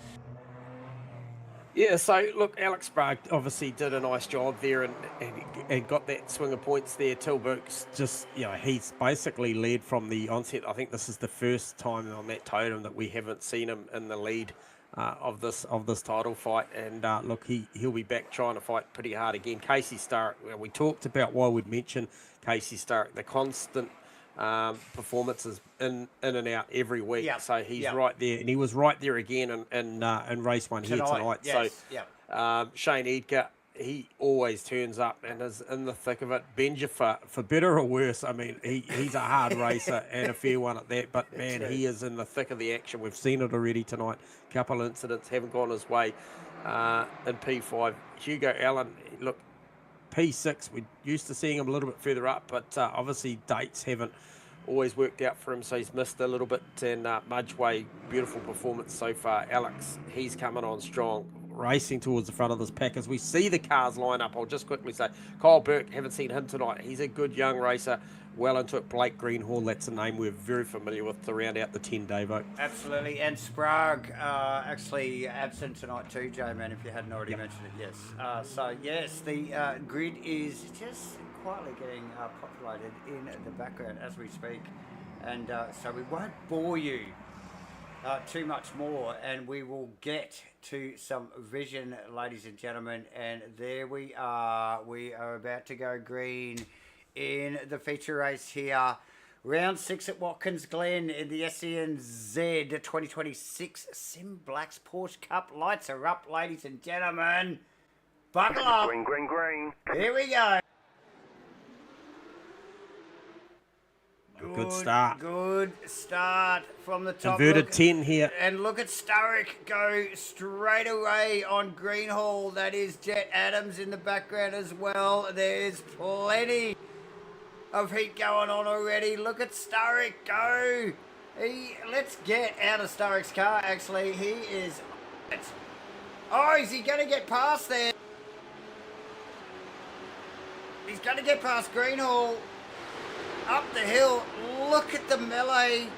Yeah, so look, Alex Sprague obviously did a nice job there and got that swing of points there. Tilburg's just, he's basically led from the onset. I think this is the first time on that totem that we haven't seen him in the lead of this title fight. And look, he'll be back trying to fight pretty hard again. Casey Stark, we talked about why we'd mention Casey Stark, the constant performances in and out every week. Yep. So he's right there, and he was right there again in race one here tonight. Yes. So Shane Edgar, he always turns up and is in the thick of it. Benja, for better or worse, I mean, he's a hard racer and a fair one at that, but man, he is in the thick of the action. We've seen it already tonight. A couple of incidents haven't gone his way in P5. Hugo Allen, look, P6, we're used to seeing him a little bit further up, but obviously dates haven't always worked out for him, so he's missed a little bit. And Mudgeway, beautiful performance so far. Alex, he's coming on strong, racing towards the front of this pack as we see the cars line up. I'll just quickly say, Kyle Burke, haven't seen him tonight. He's a good young racer, well into it. Blake Greenhall, that's a name we're very familiar with to round out the 10, Davo. Absolutely, and Sprague actually absent tonight too, J-Man, if you hadn't already mentioned it, yes. So yes, the grid is just quietly getting populated in the background as we speak, and so we won't bore you too much more, and we will get to some vision, ladies and gentlemen. And there we are about to go green in the feature race here. Round 6 at Watkins Glen in the SCNZ 2026 SIMBLACKS Porsche Cup. Lights are up, ladies and gentlemen. Buckle up. Green. Here we go. Good start. Good start from the top. Inverted 10 here. And look at Sturrock go straight away on Greenhall. That is Jet Adams in the background as well. There's plenty of heat going on already. Look at Sturrock go. Let's get out of Sturrock's car, actually. He is... Oh, is he going to get past there? He's going to get past Greenhall. Up the hill, look at the melee.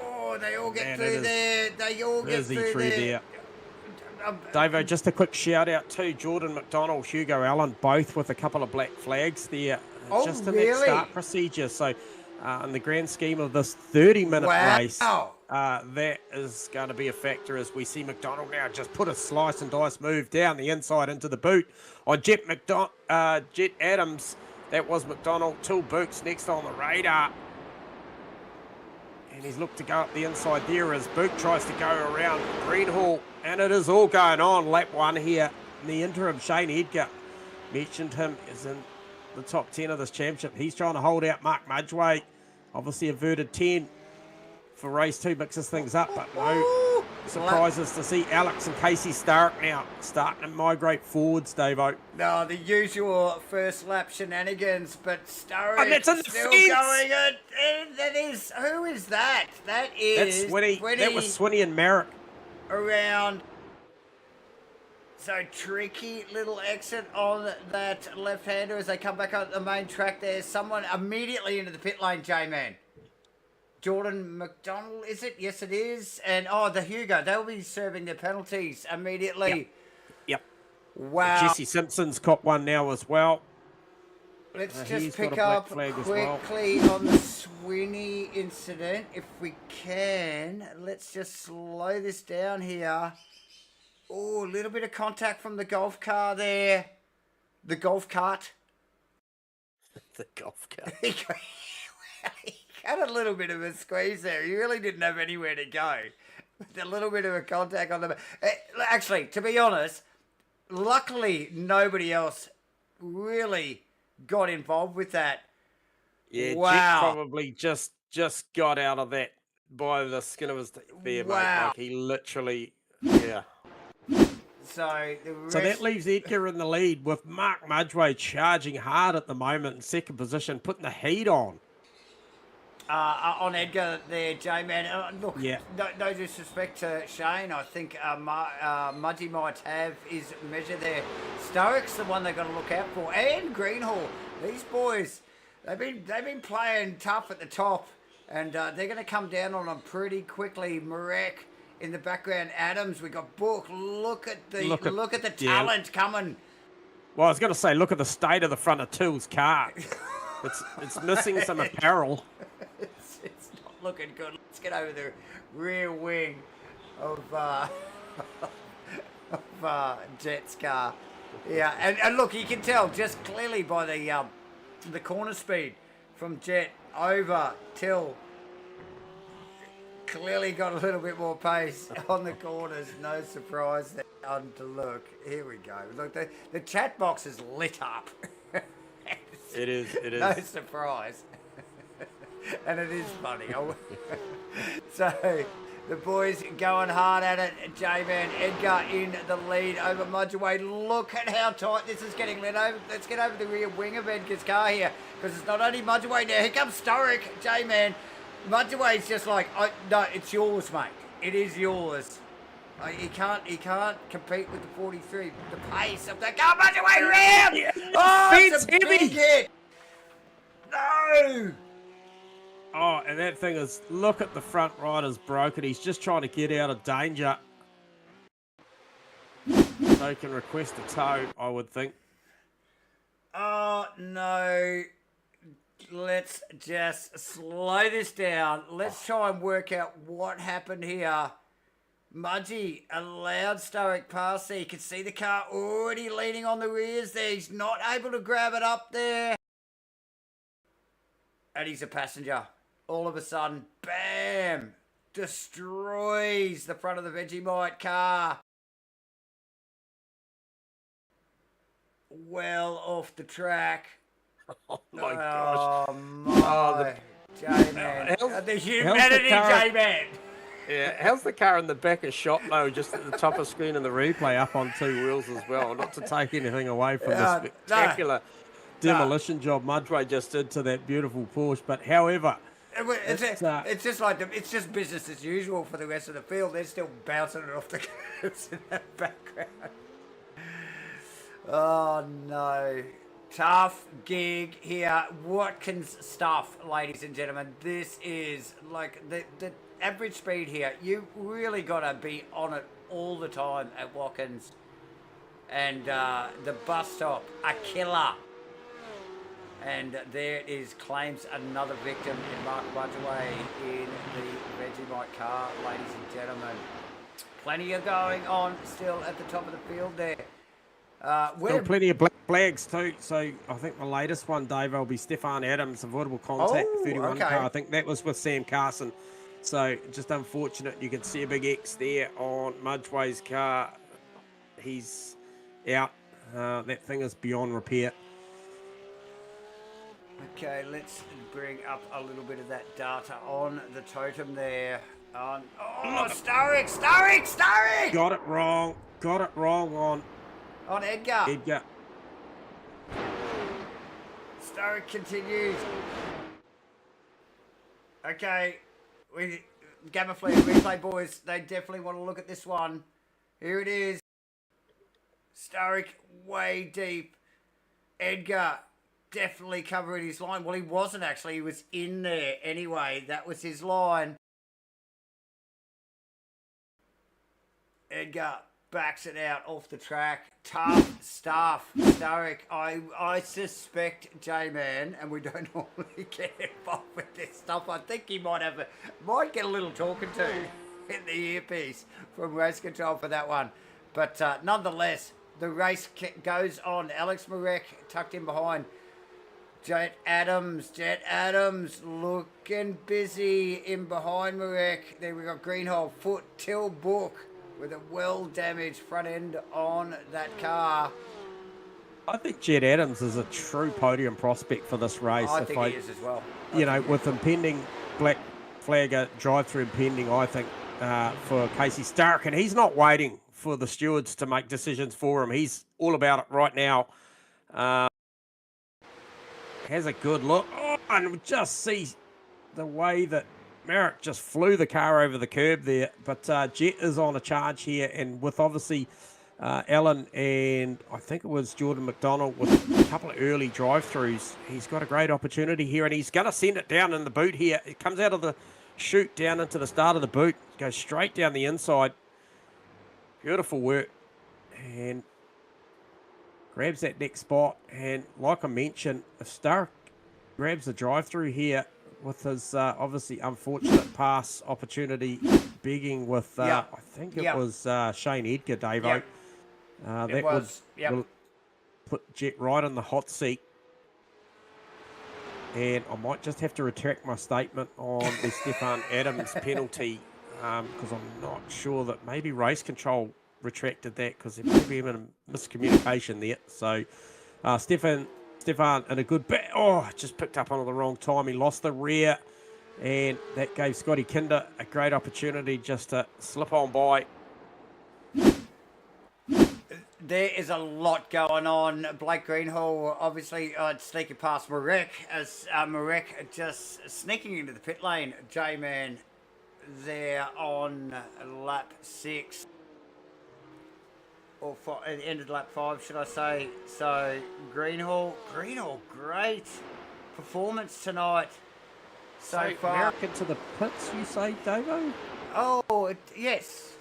Oh, they all get through there. They all get through there. Davo, just a quick shout out to Jordan McDonald, Hugo Allen, both with a couple of black flags there. Just in that start procedure. So in the grand scheme of this 30-minute race, that is going to be a factor as we see McDonald now just put a slice and dice move down the inside into the boot on Jet Adams. That was McDonald. Till Burke's next on the radar. And he's looked to go up the inside there as Burke tries to go around Greenhall. And it is all going on lap 1 here. In the interim, Shane Edgar, mentioned him, is in the top 10 of this championship. He's trying to hold out Mark Mudgeway. Obviously averted 10 for race 2, mixes things up, but no. surprises to see Alex and Casey Stark now starting to migrate forwards, Davo. No, the usual first lap shenanigans, but Sturrock And that's in the still fence. going. That is, who is that? That is That's Swinny. That was Swinny and Merrick. Around. So tricky little exit on that left-hander as they come back on the main track. There's someone immediately into the pit lane, J-Man. Jordan McDonald, is it? Yes, it is. And, the Hugo. They'll be serving their penalties immediately. Yep. Wow. Jesse Simpson's caught one now as well. Let's just got a pick black up flag as quickly on the Sweeney incident, if we can. Let's just slow this down here. Oh, a little bit of contact from the golf car there. The golf cart. The golf cart. He had a little bit of a squeeze there. He really didn't have anywhere to go. With a little bit of a contact on the... Actually, to be honest, luckily nobody else really got involved with that. Yeah, wow. Jet probably just got out of that by the skin of his teeth there, mate. Like he literally, yeah. So that leaves Edgar in the lead with Mark Mudgway charging hard at the moment in second position, putting the heat on. On Edgar there, J-Man. Look, yeah. No disrespect to Shane. I think Mudgy might have his measure there. Stoick's the one they've got to look out for. And Greenhall. These boys, they've been playing tough at the top. And they're going to come down on them pretty quickly. Marek in the background. Adams, we got Book. Look at the talent coming. Well, I was going to say, look at the state of the front of Tool's car. It's missing some apparel. It's not looking good. Let's get over the rear wing of Jet's car. Yeah, and look, you can tell just clearly by the corner speed from Jet over till clearly got a little bit more pace on the corners. No surprise there. On to look. Here we go. Look, the chat box is lit up. It is. No surprise. And it is funny. So, the boys going hard at it. J-Man, Edgar in the lead over Mudgway. Look at how tight this is getting lit over. Let's get over the rear wing of Edgar's car here. Because it's not only Mudgway now. Here comes Sturrock, J-Man. Mudgway's just like, no, it's yours, mate. It is yours. He can't compete with the 43. The pace of the car. Mudgway round! Yeah. Oh, it's a heavy. big hit. No! Oh, and that thing is, look at the front rider's broken. He's just trying to get out of danger. So he can request a tow, I would think. Oh, no. Let's just slow this down. Let's try and work out what happened here. Mudgy allowed Sturrock past there. You can see the car already leaning on the rears there. He's not able to grab it up there. And he's a passenger. All of a sudden, bam, destroys the front of the Vegemite car. Well off the track. Oh my gosh. Oh my. J-Man. The humanity, J-Man. Yeah, how's the car in the back of shot though, just at the top of screen and the replay up on two wheels as well? Not to take anything away from the spectacular demolition job Mudgway just did to that beautiful Porsche, but however, it's just business as usual for the rest of the field. They're still bouncing it off the curbs in that background. Oh no. Tough gig here. Watkins stuff, ladies and gentlemen. This is like the average speed here. You really got to be on it all the time at Watkins. And the bus stop, a killer. And there is claims another victim in Mark Mudgway in the Vegemite car, ladies and gentlemen. Plenty of going on still at the top of the field there. Still plenty of black flags too. So I think the latest one, Dave, will be Stefan Adams, avoidable contact, 31 car. I think that was with Sam Carson. So just unfortunate. You can see a big X there on Mudgway's car. He's out. That thing is beyond repair. Okay, let's bring up a little bit of that data on the totem there. Oh, Starrick! Got it wrong On Edgar. Edgar. Starrick continues. Okay, GAMAFLARE replay boys, they definitely want to look at this one. Here it is. Starrick way deep. Edgar definitely covering his line. Well, he wasn't actually. He was in there anyway. That was his line. Edgar backs it out off the track. Tough stuff. Starrick, I suspect J-Man, and we don't normally get involved with this stuff. I think he might get a little talking to in the earpiece from race control for that one. But nonetheless, the race goes on. Alex Marek tucked in behind. Jet Adams looking busy in behind Marek. Then we got Greenhole, Foot, Till Book with a well-damaged front end on that car. I think Jet Adams is a true podium prospect for this race. I think he is as well. With impending black flag drive-through impending, I think, for Casey Stark, and he's not waiting for the stewards to make decisions for him. He's all about it right now. Has a good look. Oh, and just see the way that Merrick just flew the car over the curb there. But Jet is on a charge here, and with obviously Alan and I think it was Jordan McDonald with a couple of early drive-throughs, he's got a great opportunity here, and he's going to send it down in the boot here. It comes out of the chute down into the start of the boot, goes straight down the inside. Beautiful work, and grabs that next spot. And like I mentioned, if Stark grabs the drive-through here with his obviously unfortunate pass opportunity, begging with I think it was Shane Edgar, Davo. That would put Jet right in the hot seat. And I might just have to retract my statement on the Stefan Adams penalty, because I'm not sure that maybe race control retracted that, because there may be a miscommunication there. So Stefan in a good bit. Oh, just picked up on the wrong time. He lost the rear, and that gave Scotty Kinder a great opportunity just to slip on by. There is a lot going on. Blake Greenhall obviously sneaking past Marek, as Marek just sneaking into the pit lane. J-Man there on lap 6. Or at the end of lap 5, should I say. So Greenhall, great performance tonight so far. American to the pits, you say, Davo? Oh, yes.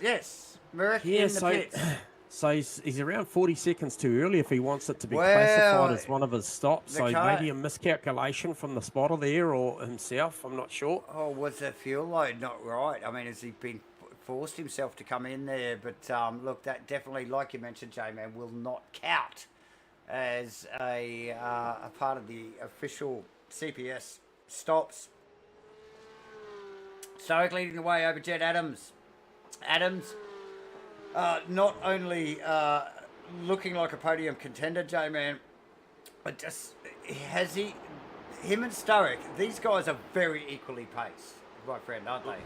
American in the pits. So he's around 40 seconds too early if he wants it to be classified as one of his stops. So maybe a miscalculation from the spotter there or himself. I'm not sure. Oh, was the fuel load not right? I mean, has he been forced himself to come in there? But look, that definitely, like you mentioned, J-Man, will not count as a part of the official CPS stops. Starrick leading the way over Jet Adams. Not only looking like a podium contender, J-Man, but just him and Starrick, these guys are very equally paced, my friend, aren't they?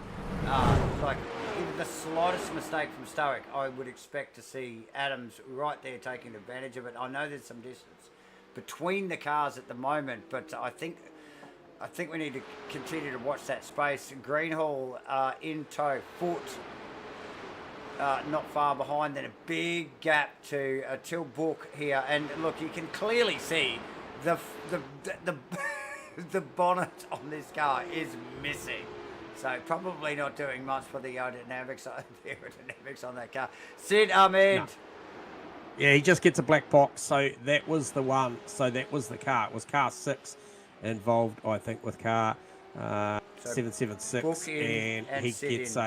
Like, even the slightest mistake from Starrick, I would expect to see Adams right there taking advantage of it. I know there's some distance between the cars at the moment, but I think we need to continue to watch that space. Greenhall in tow, Foot not far behind, then a big gap to Till Book here, and look, you can clearly see the the bonnet on this car is missing, so probably not doing much for the aerodynamics on that car. Sid Ahmed. No. Yeah, he just gets a black box, so that was the one. So that was the car. It was car 6 involved, I think, with car 776, and he gets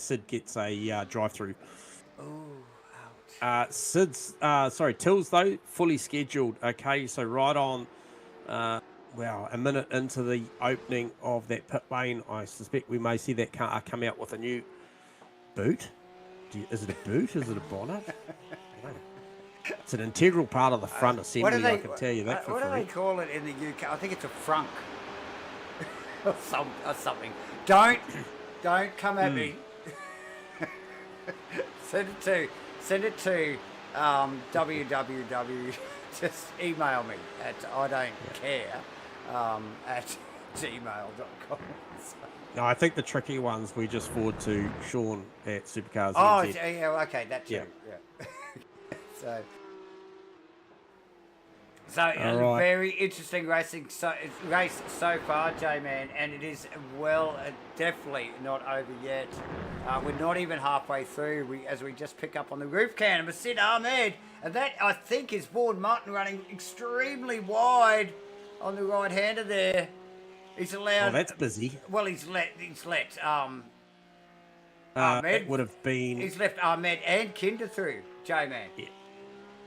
Sid gets a drive-through. Oh, ouch. Till's though fully scheduled. Okay, so right on. A minute into the opening of that pit lane, I suspect we may see that car come out with a new boot. Is it a boot? Is it a bonnet? It's an integral part of the front assembly, I can tell you that for free. What do they call it in the UK? I think it's a frunk or something. Don't Don't come at me. Send it to www. Just email me at I don't care at gmail.com. So. No, I think the tricky ones we just forward to Sean at Supercars. Oh, NZ. yeah, okay, that too. Yeah. So right. Very interesting race so far, J-Man, and it is definitely not over yet. We're not even halfway through. As we just pick up on the roof can, Sid Ahmed, and that I think is Vaughan Martin running extremely wide on the right-hander there. He's allowed. Oh, that's busy. Well, he's let Ahmed. It would have been. He's left Ahmed and Kinder through, J-Man. Yeah.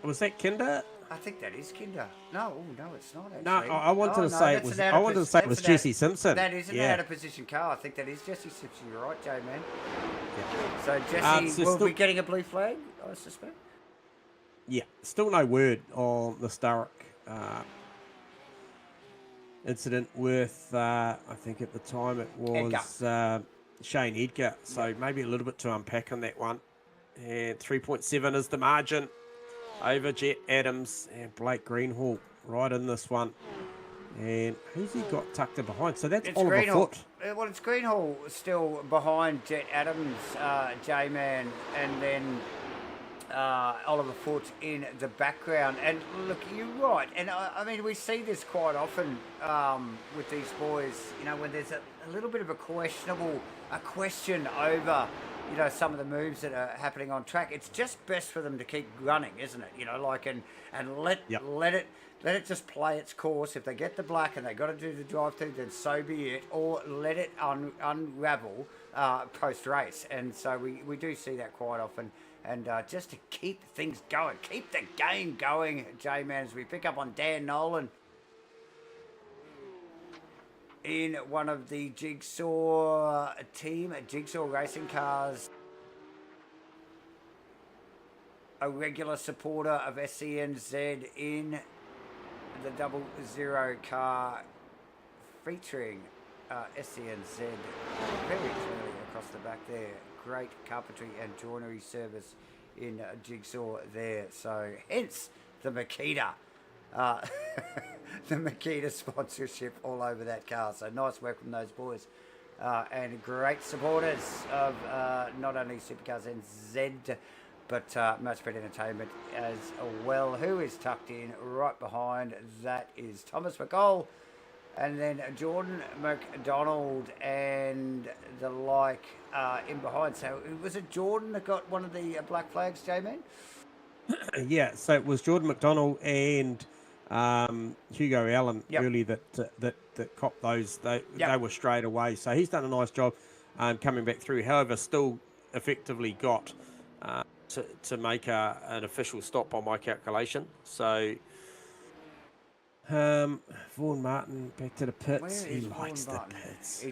Was that Kinder? I think that is Kinder. No, it's not actually. No, I wanted to say it was. I wanted to say it was Jesse Simpson. That is an out of position car. I think that is Jesse Simpson. You're right, J man. Yeah. So Jesse will be getting a blue flag, I suspect. Yeah, still no word on the Starrick incident with. I think at the time it was Shane Edgar. So maybe a little bit to unpack on that one. And 3.7 is the margin. Over Jet Adams and Blake Greenhall right in this one. And who's he got tucked in behind? So that's Oliver Greenhall. Foote. Well, it's Greenhall still behind Jet Adams, J-Man, and then Oliver Foote in the background. And look, you're right. And I mean, we see this quite often with these boys, you know, when there's a little bit of a question over, you know, some of the moves that are happening on track. It's just best for them to keep running, isn't it? You know, like and let it just play its course. If they get the black and they got to do the drive-through, then so be it. Or let it unravel post race. And so we do see that quite often. And just to keep things going, keep the game going, J-Man, as we pick up on Dan Nolan in one of the Jigsaw racing cars. A regular supporter of SCNZ in the 00 car featuring SCNZ very clearly across the back there. Great carpentry and joinery service in Jigsaw there. So hence the Makita. The Makita sponsorship all over that car. So nice work from those boys. And great supporters of not only Supercars NZ, but Matchfit Entertainment as well. Who is tucked in right behind? That is Thomas McCall. And then Jordan McDonald and the like in behind. So was it Jordan that got one of the black flags, J-Man? Yeah, so it was Jordan McDonald and Hugo Allen really that copped those. They were straight away. So he's done a nice job coming back through. However, still effectively got to make an official stop on my calculation. So Vaughan Martin back to the pits. He likes the pits.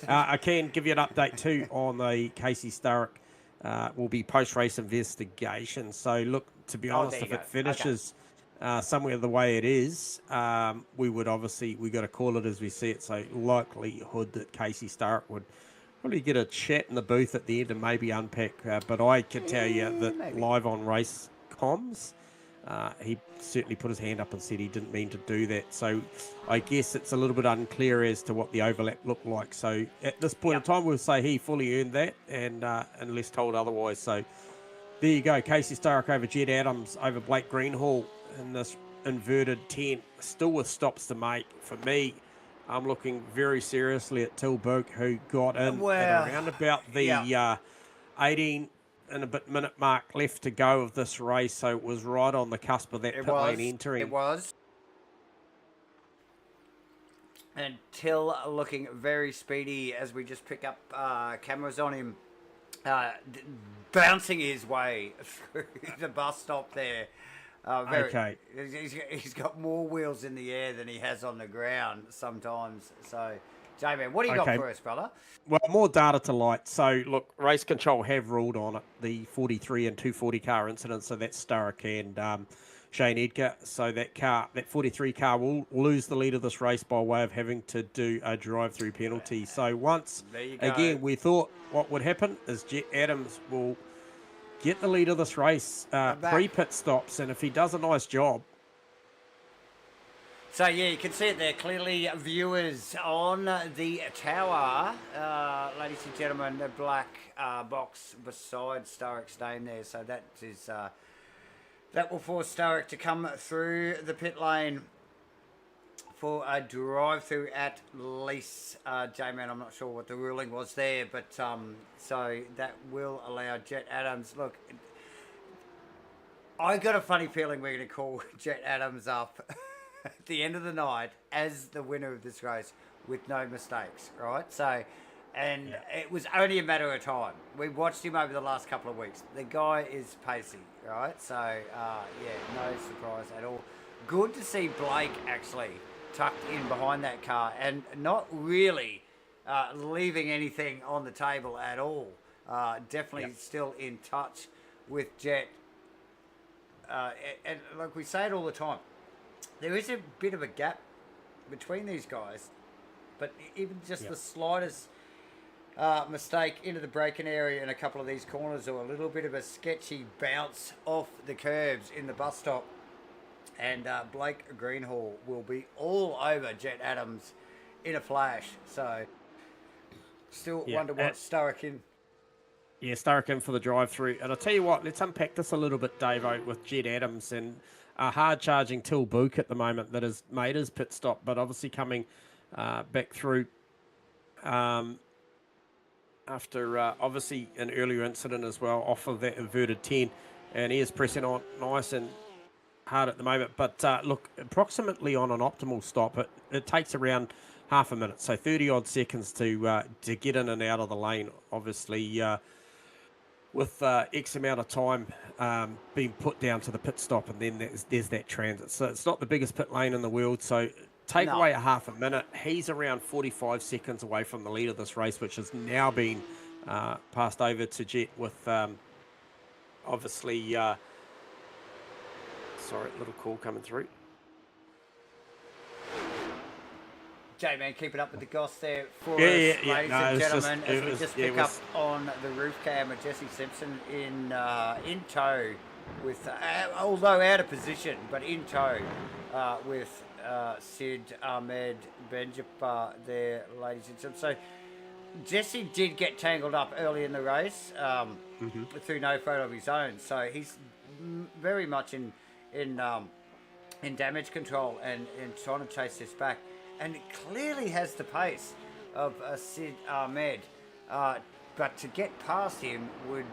I can give you an update too on the Casey Starrick. Will be post-race investigation. So look, to be honest, if it finishes somewhere the way it is, we got to call it as we see it. So likelihood that Casey Starrick would probably get a chat in the booth at the end and maybe unpack. But I can tell you that live on race comms, he certainly put his hand up and said he didn't mean to do that. So I guess it's a little bit unclear as to what the overlap looked like. So at this point in time, we'll say he fully earned that, and unless told otherwise. So there you go. Casey Starrick over Jed Adams over Blake Greenhall in this inverted 10, still with stops to make. For me, I'm looking very seriously at Tilburg, who got in at around about the 18 and a bit minute mark left to go of this race, so it was right on the cusp of that pit lane entering. It was. And Till looking very speedy as we just pick up cameras on him, bouncing his way through the bus stop there. Okay. He's got more wheels in the air than he has on the ground sometimes. So, J-Man, what do you got for us, brother? Well, more data to light. So, look, Race Control have ruled on it, the 43 and 240 car incident. So that's Starrick and Shane Edgar. So that 43 car will lose the lead of this race by way of having to do a drive-through penalty. So once again, we thought what would happen is Jet Adams will get the lead of this race pre-pit stops, and if he does a nice job. So yeah, you can see it there clearly, viewers, on the tower. Ladies and gentlemen, the black box beside Starrick's name there. So that is that will force Starrick to come through the pit lane for a drive-through at least. J-Man, I'm not sure what the ruling was there, but so that will allow Jet Adams. Look, I got a funny feeling we're going to call Jet Adams up at the end of the night as the winner of this race with no mistakes, right? So, and it was only a matter of time. We watched him over the last couple of weeks. The guy is pacey, right? So, yeah, no surprise at all. Good to see Blake actually tucked in behind that car and not really leaving anything on the table at all. Definitely still in touch with Jet. And like we say it all the time, there is a bit of a gap between these guys, but even just the slightest mistake into the braking area in a couple of these corners, or a little bit of a sketchy bounce off the curbs in the bus stop, and Blake Greenhall will be all over Jet Adams in a flash. So still wonder what Starrick in. Yeah, Starrick in for the drive-through. And I'll tell you what, let's unpack this a little bit, Davo, with Jet Adams and a hard-charging Till Book at the moment that has made his pit stop, but obviously coming back through after obviously an earlier incident as well, off of that inverted 10. And he is pressing on nice and hard at the moment. But look, approximately on an optimal stop, it takes around half a minute, so 30-odd seconds to get in and out of the lane, obviously. With X amount of time being put down to the pit stop, and then there's that transit. So it's not the biggest pit lane in the world. So take away a half a minute. He's around 45 seconds away from the lead of this race, which has now been passed over to Jet with obviously... sorry, little call coming through. J-Man, keep it up with the goss there for us, ladies and gentlemen, as we just pick up on the roof cam with Jesse Simpson in tow with, although out of position, but in tow with Sid Ahmed Benjapa there, ladies and gentlemen. So Jesse did get tangled up early in the race through no fault of his own. So he's very much in damage control and trying to chase this back. And it clearly has the pace of Sid Ahmed. But to get past him would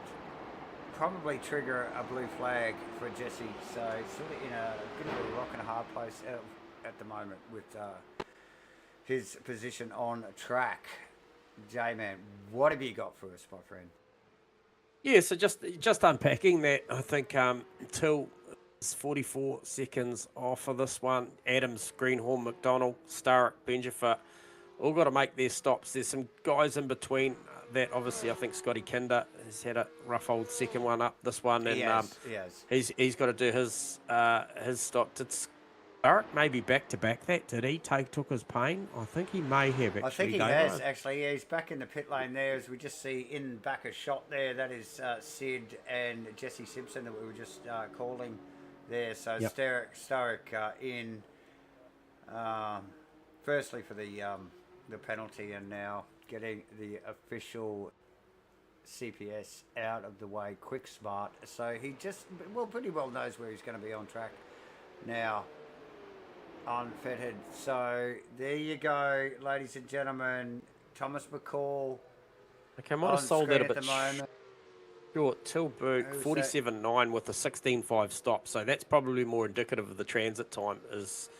probably trigger a blue flag for Jesse. So he's sort of in a bit of a rock and a hard place at the moment with his position on track. J-Man, what have you got for us, my friend? Yeah, so just unpacking that, I think Till... 44 seconds off of this one. Adams, Greenhorn, McDonald, Starrick, Benjamin, all got to make their stops. There's some guys in between that. Obviously, I think Scotty Kinder has had a rough old second one up this one, and he's got to do his stop. Did Starrick maybe back to back that? Did he took his pain? I think he may have actually. I think he has actually. Yeah, he's back in the pit lane there, as we just see in back a shot there. That is Sid and Jesse Simpson that we were just calling there. So Starrick in firstly for the penalty, and now getting the official CPS out of the way, quick smart. So he just pretty well knows where he's going to be on track now, unfettered. So there you go, ladies and gentlemen. Thomas McCall. Okay, I might have sold that a bit short. Till Book 47.9 with a 16.5 stop, so that's probably more indicative of the transit time. Is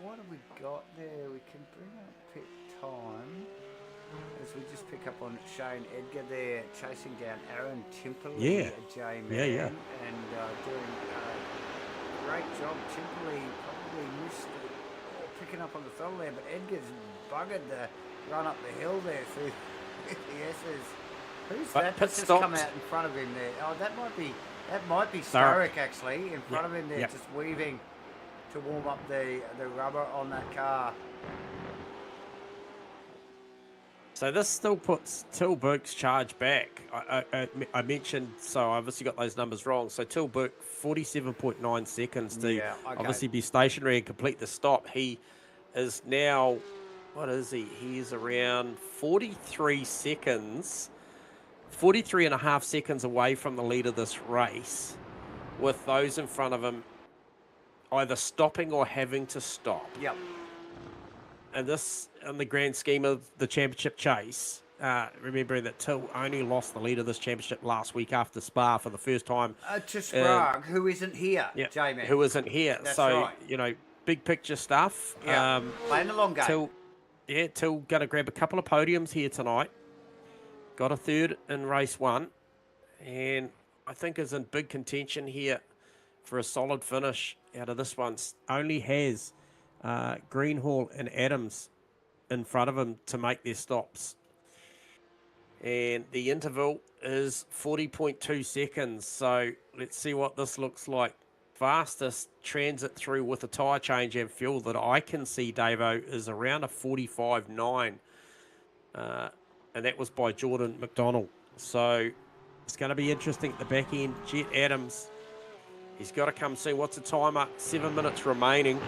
what have we got there? We can bring up pit time as we just pick up on Shane Edgar there, chasing down Aaron Timperley, J-Man, and doing a great job. Timperley probably missed picking up on the throttle there, but Edgar's buggered the run up the hill there through the S's Who's But that? pit That's just come stops. out in front of him there. Oh, that might be Sturrock actually in front of him there, Yep. just weaving to warm up the rubber on that car. So this still puts Tilburg's charge back. I mentioned, so I obviously got those numbers wrong. So Tilburg, 47.9 seconds to obviously be stationary and complete the stop. He is now, what is he? He is around 43 seconds, 43 and a half seconds away from the lead of this race, with those in front of him either stopping or having to stop. Yep. And this, in the grand scheme of the championship chase, remembering that Till only lost the lead of this championship last week after Spa for the first time. To Sprague, who isn't here, J-Man. Who isn't here. That's so, right. you know, big picture stuff. Yeah, playing the long game. Till going to grab a couple of podiums here tonight. Got a third in race 1. And I think is in big contention here for a solid finish out of this one. Only has Greenhall and Adams in front of him to make their stops. And the interval is 40.2 seconds. So let's see what this looks like. Fastest transit through with a tyre change and fuel that I can see, Davo, is around a 45.9. And that was by Jordan McDonald. So it's going to be interesting at the back end. Jet Adams, he's got to come soon. What's the timer? 7 minutes remaining.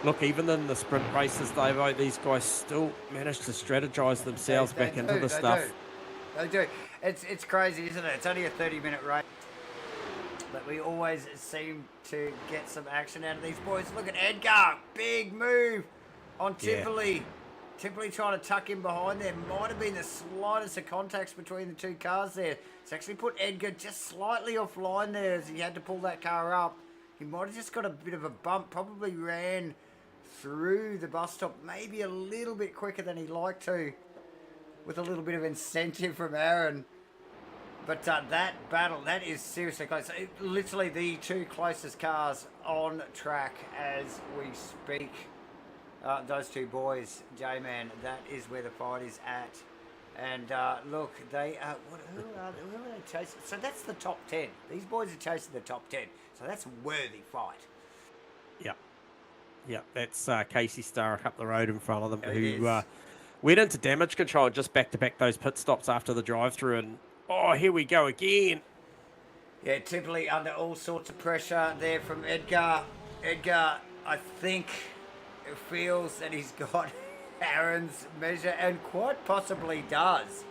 Look, even in the sprint races, Davo, these guys still manage to strategize themselves back into the stuff. They do. It's crazy, isn't it? It's only a 30-minute race, but we always seem to get some action out of these boys. Look at Edgar, big move on Tipperley. Yeah. Tipperley trying to tuck in behind there. Might have been the slightest of contacts between the two cars there. It's actually put Edgar just slightly offline there as he had to pull that car up. He might have just got a bit of a bump, probably ran through the bus stop maybe a little bit quicker than he'd like to, with a little bit of incentive from Aaron. But that battle, that is seriously close. Literally the two closest cars on track as we speak. Those two boys, J-Man, that is where the fight is at. And look, they are, who are they chasing? So that's the top 10. These boys are chasing the top 10. So that's a worthy fight. Yeah. Yeah, that's Casey Starrick up the road in front of them, who went into damage control just back-to-back those pit stops after the drive-through. And, oh, here we go again. Yeah, Tipperley under all sorts of pressure there from Edgar. Edgar, I think, feels that he's got Aaron's measure, and quite possibly does.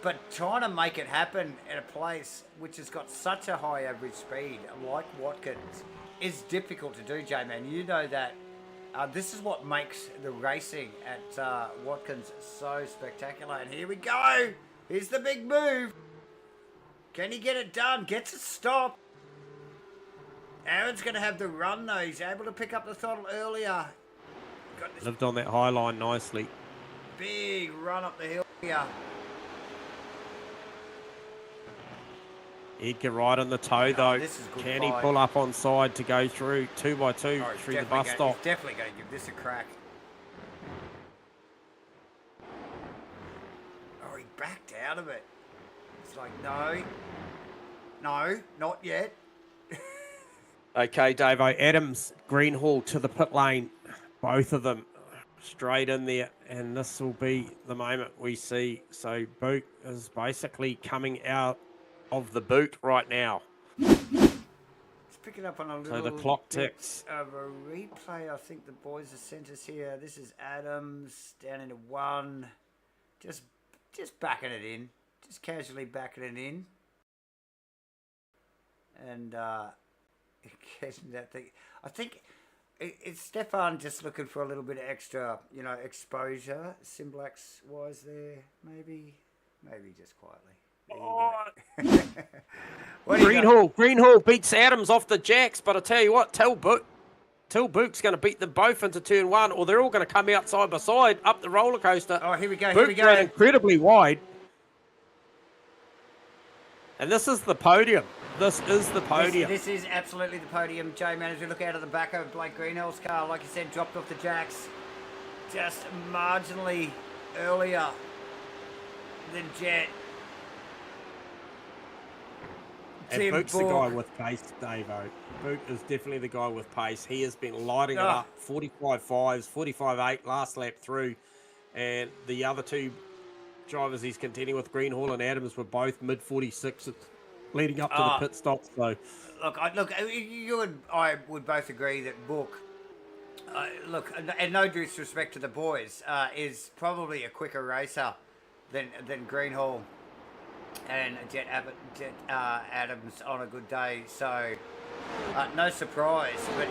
But trying to make it happen at a place which has got such a high average speed, like Watkins, is difficult to do, J-Man. You know that. This is what makes the racing at Watkins so spectacular. And here we go. Here's the big move. Can he get it done? Gets a stop. Aaron's going to have the run, though. He's able to pick up the throttle earlier. Lived on that high line nicely. Big run up the hill here. Edgar right on the toe, though. This is good. Can he pull up on side to go through 2x2 through the bus stop? He's definitely going to give this a crack. Oh, he backed out of it. It's like, no, not yet. Okay, Davo. Adams, Greenhall to the pit lane. Both of them straight in there. And this will be the moment we see. So Boot is basically coming out of the boot right now. It's picking up on a little. So the clock ticks. Of a replay. I think the boys have sent us here. This is Adams down into 1. Just backing it in. Just casually backing it in. And getting that thing. I think it's Stefan just looking for a little bit of extra, exposure. SIMBLACKS wise there, maybe just quietly. Oh. Greenhall beats Adams off the jacks, but I tell you what, Tilburg's going to beat them both into turn 1, or they're all going to come out side by side up the roller coaster. Oh, here we go. Boot ran incredibly wide, and this is the podium. This is the podium. This is absolutely the podium, J-Man. As we look out of the back of Blake Greenhill's car, like you said, dropped off the jacks just marginally earlier than Jet. And Book's the guy with pace, Davo. Book is definitely the guy with pace. He has been lighting it up. 45.5s, 45.8 last lap through. And the other two drivers he's contending with, Greenhall and Adams, were both mid-46s leading up to the pit stop. So, look, you and I would both agree that Book, look, and no disrespect to the boys, is probably a quicker racer than Greenhall and Jet Adams on a good day. So, no surprise, but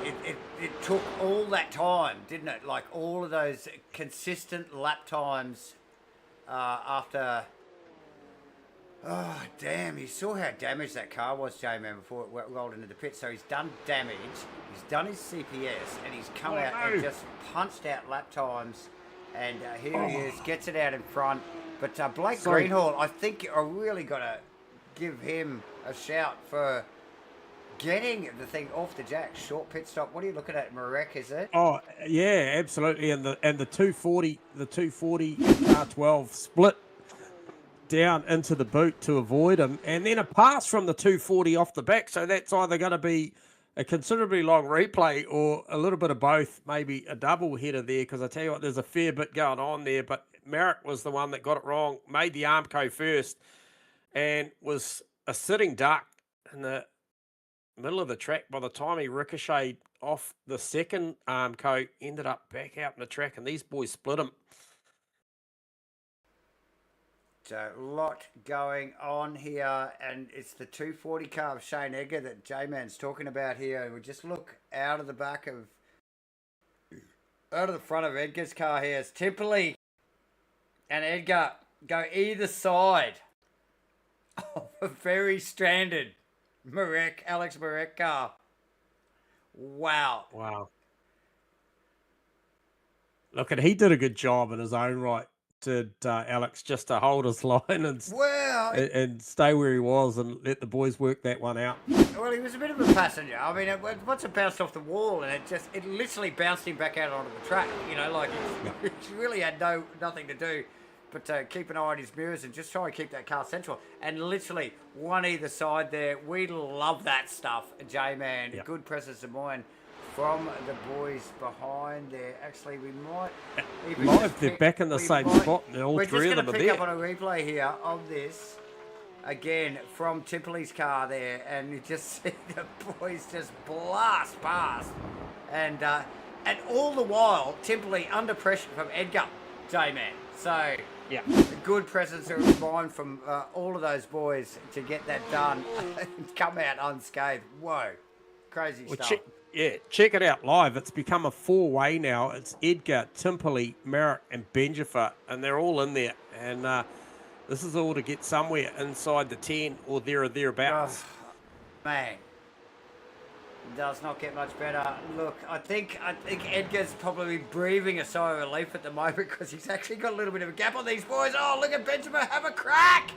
it took all that time, didn't it? Like all of those consistent lap times after... Oh, damn, you saw how damaged that car was, J-Man, before it rolled into the pit. So he's done damage, he's done his CPS, and he's come out and just punched out lap times. And here he is, gets it out in front. But Blake Greenhall, I think I really got to give him a shout for getting the thing off the jack. Short pit stop. What are you looking at, Marek, is it? Oh, yeah, absolutely. And the 240 R12 split down into the boot to avoid him, and then a pass from the 240 off the back. So that's either going to be a considerably long replay or a little bit of both, maybe a double header there, because I tell you what, there's a fair bit going on there. But Merrick was the one that got it wrong, made the Armco first, and was a sitting duck in the middle of the track. By the time he ricocheted off the second Armco, ended up back out in the track, and these boys split him. So a lot going on here, and it's the 240 car of Shane Edgar that J-Man's talking about here. And we just look out of the front of Edgar's car here. It's Tipperley and Edgar go either side of a very stranded Alex Marek car. Wow. Look, and he did a good job in his own right. Did Alex, just to hold his line and stay where he was and let the boys work that one out. Well, he was a bit of a passenger. I mean, once it bounced off the wall, and it literally bounced him back out onto the track. You know, like he really had nothing to do but keep an eye on his mirrors and just try and keep that car central. And literally one either side there. We love that stuff, J-Man. Yep. Good presence of mind from the boys behind there. Actually, we might even they're back in the same spot. All three of them are there. We're just going to pick up on a replay here of this again from Tipperley's car there, and you just see the boys just blast past, and all the while Tipperley under pressure from Edgar, J-Man. So a good presence of mind from all of those boys to get that done and come out unscathed. Whoa, crazy stuff. Check it out live. It's become a four-way now. It's Edgar, Timperley, Merrick, and Benjifer, and they're all in there. And this is all to get somewhere inside the 10 or there or thereabouts. Oh, man, does not get much better. Look, I think Edgar's probably breathing a sigh of relief at the moment because he's actually got a little bit of a gap on these boys. Oh, look at Benjifer have a crack.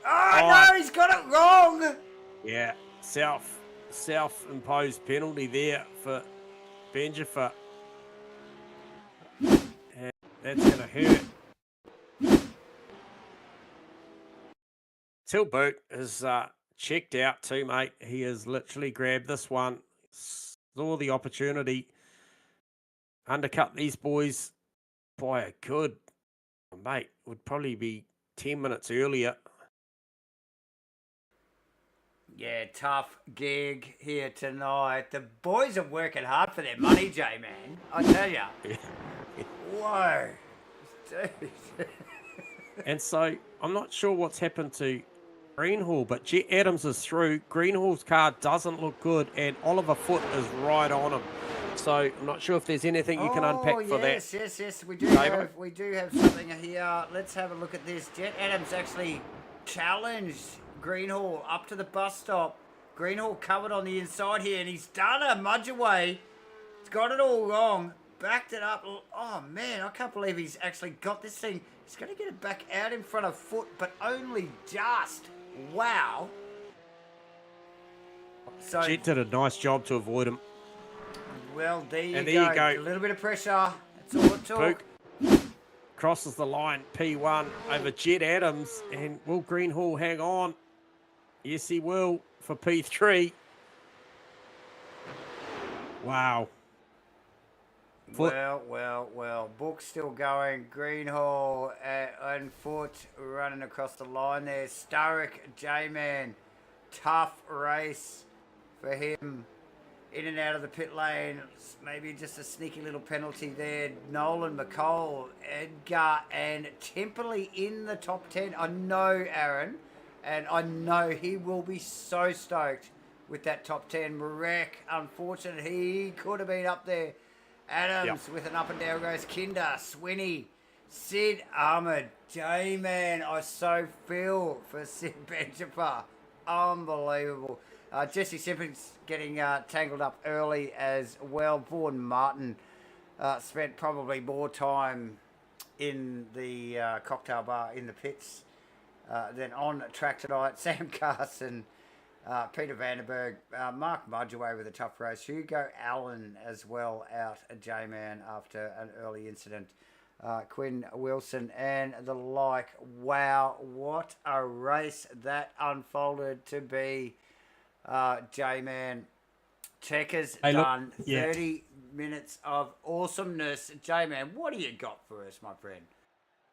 Oh, no, he's got it wrong. Yeah, self-imposed penalty there for Benjifer. And that's going to hurt. Tilboot is checked out too, mate. He has literally grabbed this one, saw the opportunity, undercut these boys by a good, mate, would probably be 10 minutes earlier. Yeah, tough gig here tonight. The boys are working hard for their money, J-Man. I tell you. Whoa. And so, I'm not sure what's happened to Greenhall, but Jet Adams is through. Greenhall's car doesn't look good, and Oliver Foote is right on him. So, I'm not sure if there's anything you can unpack for that. Yes. We do have something here. Let's have a look at this. Jet Adams actually challenged Greenhall up to the bus stop. Greenhall covered on the inside here, and he's done a mudge away. He's got it all wrong. Backed it up. Oh, man, I can't believe he's actually got this thing. He's going to get it back out in front of Foote, but only just. Wow. So Jet did a nice job to avoid him. Well, there you go. A little bit of pressure. That's all it took. Crosses the line, P1 over Jet Adams, and will Greenhall hang on? Yes, he will for P3. Wow. Well. Book's still going. Greenhall on foot, running across the line there. Sturrock, J-Man. Tough race for him. In and out of the pit lane. Maybe just a sneaky little penalty there. Nolan, McCall, Edgar, and Temperley in the top 10. I know, Aaron, and I know he will be so stoked with that top 10. Marek, unfortunate, he could have been up there. Adams with an up and down goes. Kinder, Swinney, Sid Ahmed, J-Man. I so feel for Sid Benjamin. Unbelievable. Jesse Simpkins getting tangled up early as well. Vaughan Martin spent probably more time in the cocktail bar in the pits than on track tonight. Sam Carson, Peter Vandenberg, Mark Mudgeway with a tough race. Hugo Allen as well out a J-Man after an early incident. Quinn Wilson and the like. Wow, what a race that unfolded to be. J-Man. Tekker's done 30 minutes of awesomeness. J-Man, what do you got for us, my friend?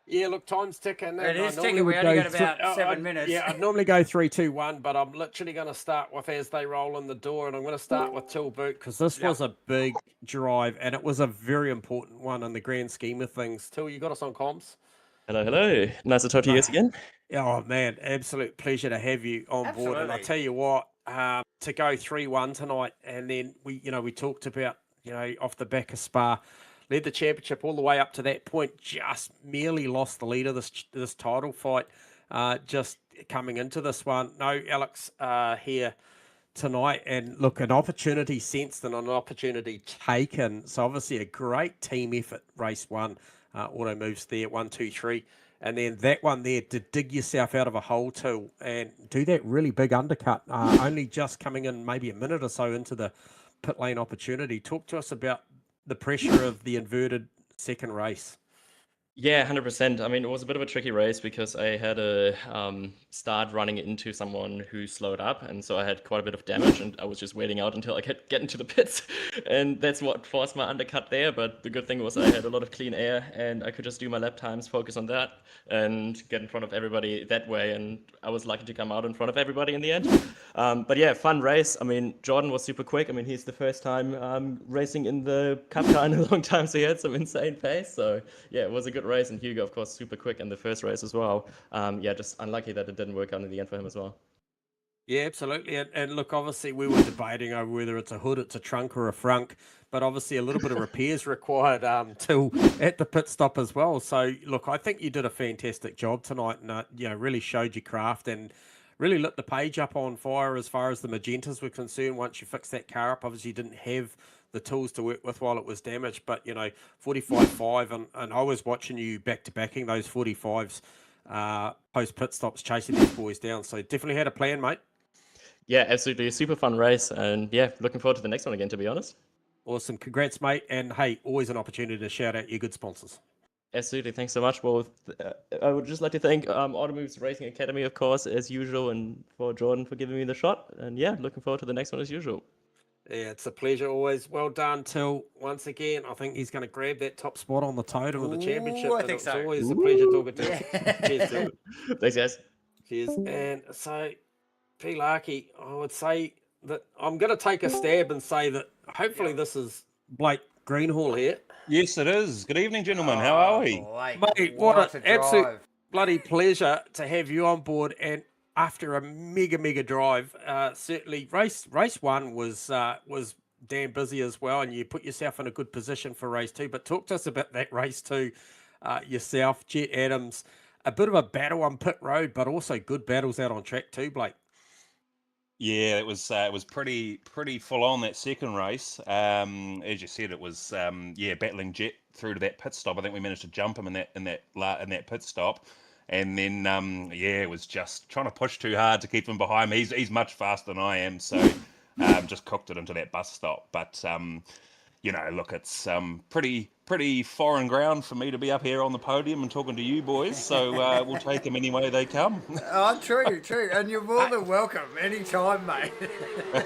Yeah, look, time's ticking. It is ticking. We only got about 7 minutes. Yeah, I'd normally go 3, 2, 1, but I'm literally going to start with as they roll in the door, and I'm going to start with Tilburg because this was a big drive, and it was a very important one in the grand scheme of things. Till, you got us on comms? Hello. Nice to talk to you guys again. Oh, man, absolute pleasure to have you on board. And I tell you what, to go 3-1 tonight, and then we talked about, off the back of Spa, led the championship all the way up to that point, just merely lost the lead of this title fight, just coming into this one. No, Alex here tonight, and look, an opportunity sensed and an opportunity taken. So obviously a great team effort, race one. Auto moves there, 1, 2, 3. And then that one there to dig yourself out of a hole too and do that really big undercut, only just coming in maybe a minute or so into the pit lane opportunity. Talk to us about the pressure of the inverted second race. Yeah, 100%. I mean, it was a bit of a tricky race because I had a start running into someone who slowed up, and so I had quite a bit of damage, and I was just waiting out until I could get into the pits, and that's what forced my undercut there. But the good thing was I had a lot of clean air, and I could just do my lap times, focus on that, and get in front of everybody that way, and I was lucky to come out in front of everybody in the end. But yeah, fun race. I mean, Jordan was super quick. I mean, he's the first time racing in the Cup car in a long time, so he had some insane pace. So yeah, it was a good race, and Hugo, of course, super quick in the first race as well. Yeah, just unlucky that it didn't work out in the end for him as well. Yeah, absolutely. And look, obviously we were debating over whether it's a hood, it's a trunk or a frunk, but obviously a little bit of repairs required till at the pit stop as well. So look, I think you did a fantastic job tonight, and really showed your craft and really lit the page up on fire as far as the magentas were concerned. Once you fixed that car up, obviously you didn't have the tools to work with while it was damaged, but 45.5, and I was watching you back to backing those 45s post pit stops, chasing these boys down. So definitely had a plan, mate. Yeah, absolutely. A super fun race, and yeah, looking forward to the next one again, to be honest. Awesome. Congrats, mate. And hey, always an opportunity to shout out your good sponsors. Absolutely. Thanks so much. Well, I would just like to thank Automoves Racing Academy, of course, as usual, and for Jordan for giving me the shot. And yeah, looking forward to the next one as usual. Yeah, it's a pleasure always. Well done, Till. Once again, I think he's going to grab that top spot on the totem of the championship. I think so. It's always a pleasure talking to you. Cheers, Till. Thanks, guys. Cheers. And so, P. Larky, I would say that I'm going to take a stab and say that hopefully this is Blake Greenhall here. Yes, it is. Good evening, gentlemen. How are we? Mate, what an absolute bloody pleasure to have you on board. And after a mega drive, certainly race one was damn busy as well, and you put yourself in a good position for race two. But talk to us about that race two yourself, Jet Adams. A bit of a battle on pit road, but also good battles out on track too, Blake. Yeah, it was pretty full on that second race. As you said, it was battling Jet through to that pit stop. I think we managed to jump him in that pit stop. And then, it was just trying to push too hard to keep him behind me. He's much faster than I am, so just cooked it into that bus stop. But, look, it's pretty pretty foreign ground for me to be up here on the podium and talking to you boys. So we'll take them any way they come. Oh, true. And you're more than welcome anytime, mate.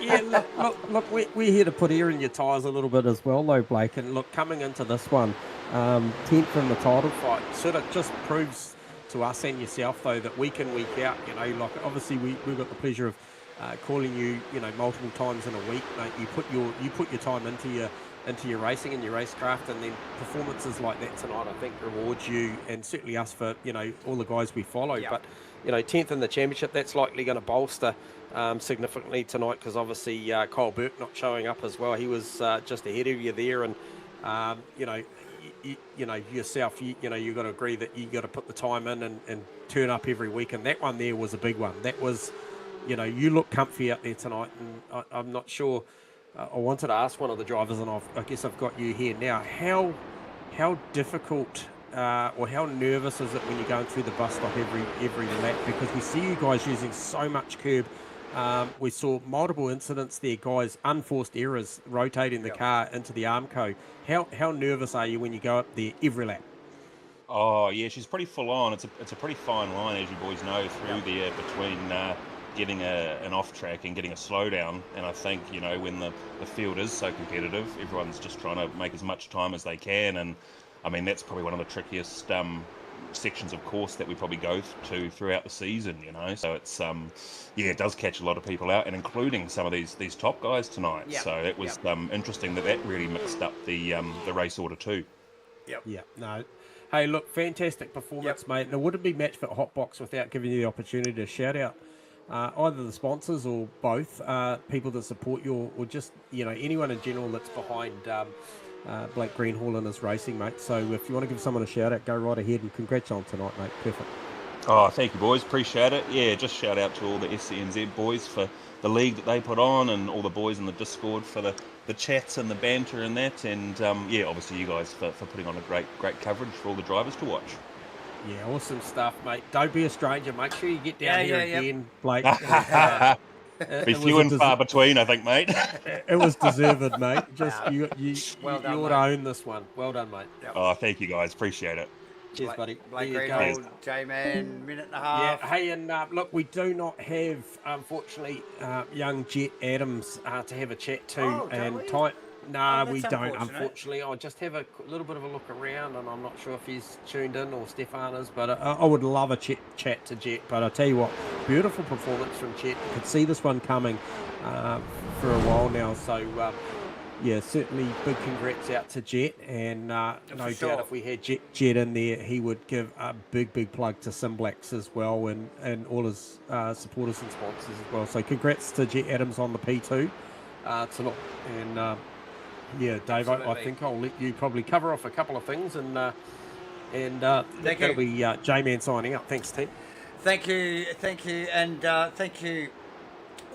Yeah, look, we're here to put air in your tyres a little bit as well, though, Blake. And look, coming into this one, 10th in the title fight, sort of just proves to us and yourself, though, that week in, week out, like obviously we've got the pleasure of calling you, multiple times in a week, mate. You put your time into your racing and your racecraft, and then performances like that tonight, I think, rewards you and certainly us for, all the guys we follow. Yep. But, 10th in the championship, that's likely going to bolster significantly tonight, because obviously Kyle Burke not showing up as well. He was just ahead of you there, and, yourself, you've got to agree that you got to put the time in and turn up every week, and that one there was a big one. That was, you look comfy out there tonight, and I'm not sure. I wanted to ask one of the drivers, and I guess I've got you here now. How difficult or how nervous is it when you're going through the bus stop every lap? Because we see you guys using so much curb. We saw multiple incidents there, guys, unforced errors, rotating the car into the Armco. How nervous are you when you go up there every lap? Oh yeah, she's pretty full on. It's a pretty fine line, as you boys know, through there between getting an off track and getting a slowdown. And I think, when the field is so competitive, everyone's just trying to make as much time as they can. And I mean, that's probably one of the trickiest sections of course that we probably go to throughout the season, So it's it does catch a lot of people out, and including some of these top guys tonight. Yep. So it was interesting that really mixed up the race order too. Yep. Yeah. No. Hey, look, fantastic performance, mate. And it wouldn't be Matchfit Hotbox without giving you the opportunity to shout out either the sponsors or both, people that support you, or just, anyone in general that's behind Blake Greenhall and his racing, mate. So if you want to give someone a shout out, go right ahead, and congrats on tonight, mate. Perfect. Oh, thank you, boys. Appreciate it. Yeah, just shout out to all the SCNZ boys for the league that they put on, and all the boys in the Discord for the chats and the banter and that. And obviously you guys for putting on a great coverage for all the drivers to watch. Yeah, awesome stuff, mate. Don't be a stranger. Make sure you get down here again, Blake. Be few and far between, I think, mate. It was deserved, mate. Just you well done, you ought to own this one. Well done, mate. Yep. Oh, thank you, guys. Appreciate it. Cheers, buddy. Blake Greenhall, J-Man, minute and a half. Yeah, hey, and look, we do not have, unfortunately, young Jet Adams to have a chat to. Oh, and time. No, we don't, unfortunately. I'll just have a little bit of a look around, and I'm not sure if he's tuned in or Stefan is, but I would love a chat to Jet. But I'll tell you what, beautiful performance from Jet. You could see this one coming for a while now. So, certainly big congrats out to Jet. And no doubt if we had Jet in there, he would give a big plug to SIMBLACKS as well, and all his supporters and sponsors as well. So congrats to Jet Adams on the P2 tonight. And Dave, I think I'll let you probably cover off a couple of things, and that'll be J-Man signing up. Thanks, team. Thank you, and thank you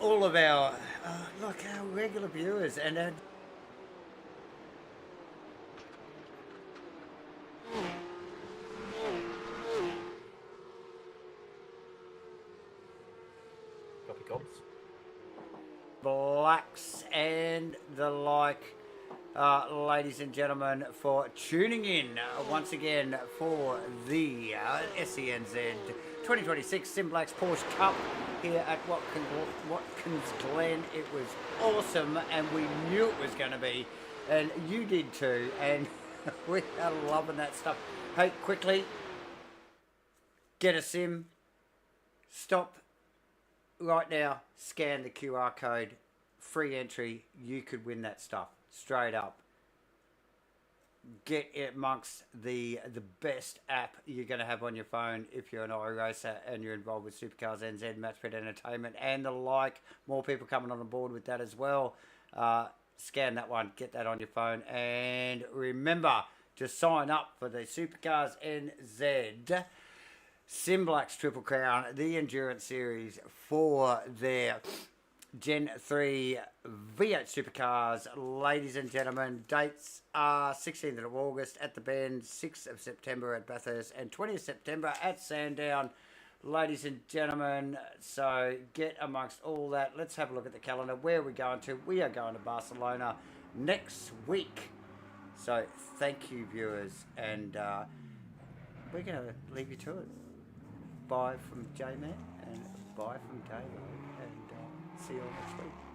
all of our our regular viewers and our Blacks and the like. Ladies and gentlemen, for tuning in once again for the SCNZ 2026 SIMBLACKS Porsche Cup here at Watkins Glen. It was awesome, and we knew it was going to be, and you did too, and we are loving that stuff. Hey, quickly, get a sim, stop right now, scan the QR code, free entry, you could win that stuff. Straight up. Get it amongst the best app you're going to have on your phone if you're an iRacer and you're involved with Supercars NZ, Matchfit Entertainment, and the like. More people coming on board with that as well. Scan that one, get that on your phone, and remember to sign up for the Supercars NZ SIMBLACKS Triple Crown, the Endurance Series, for their Gen 3 V8 Supercars. Ladies and gentlemen, dates are 16th of August at the Bend, 6th of September at Bathurst, and 20th September at Sandown. Ladies and gentlemen, so get amongst all that. Let's have a look at the calendar. Where are we going to? We are going to Barcelona next week. So thank you, viewers, and we're going to leave you to it. Bye from J-Man and bye from Davo, and see you all next week.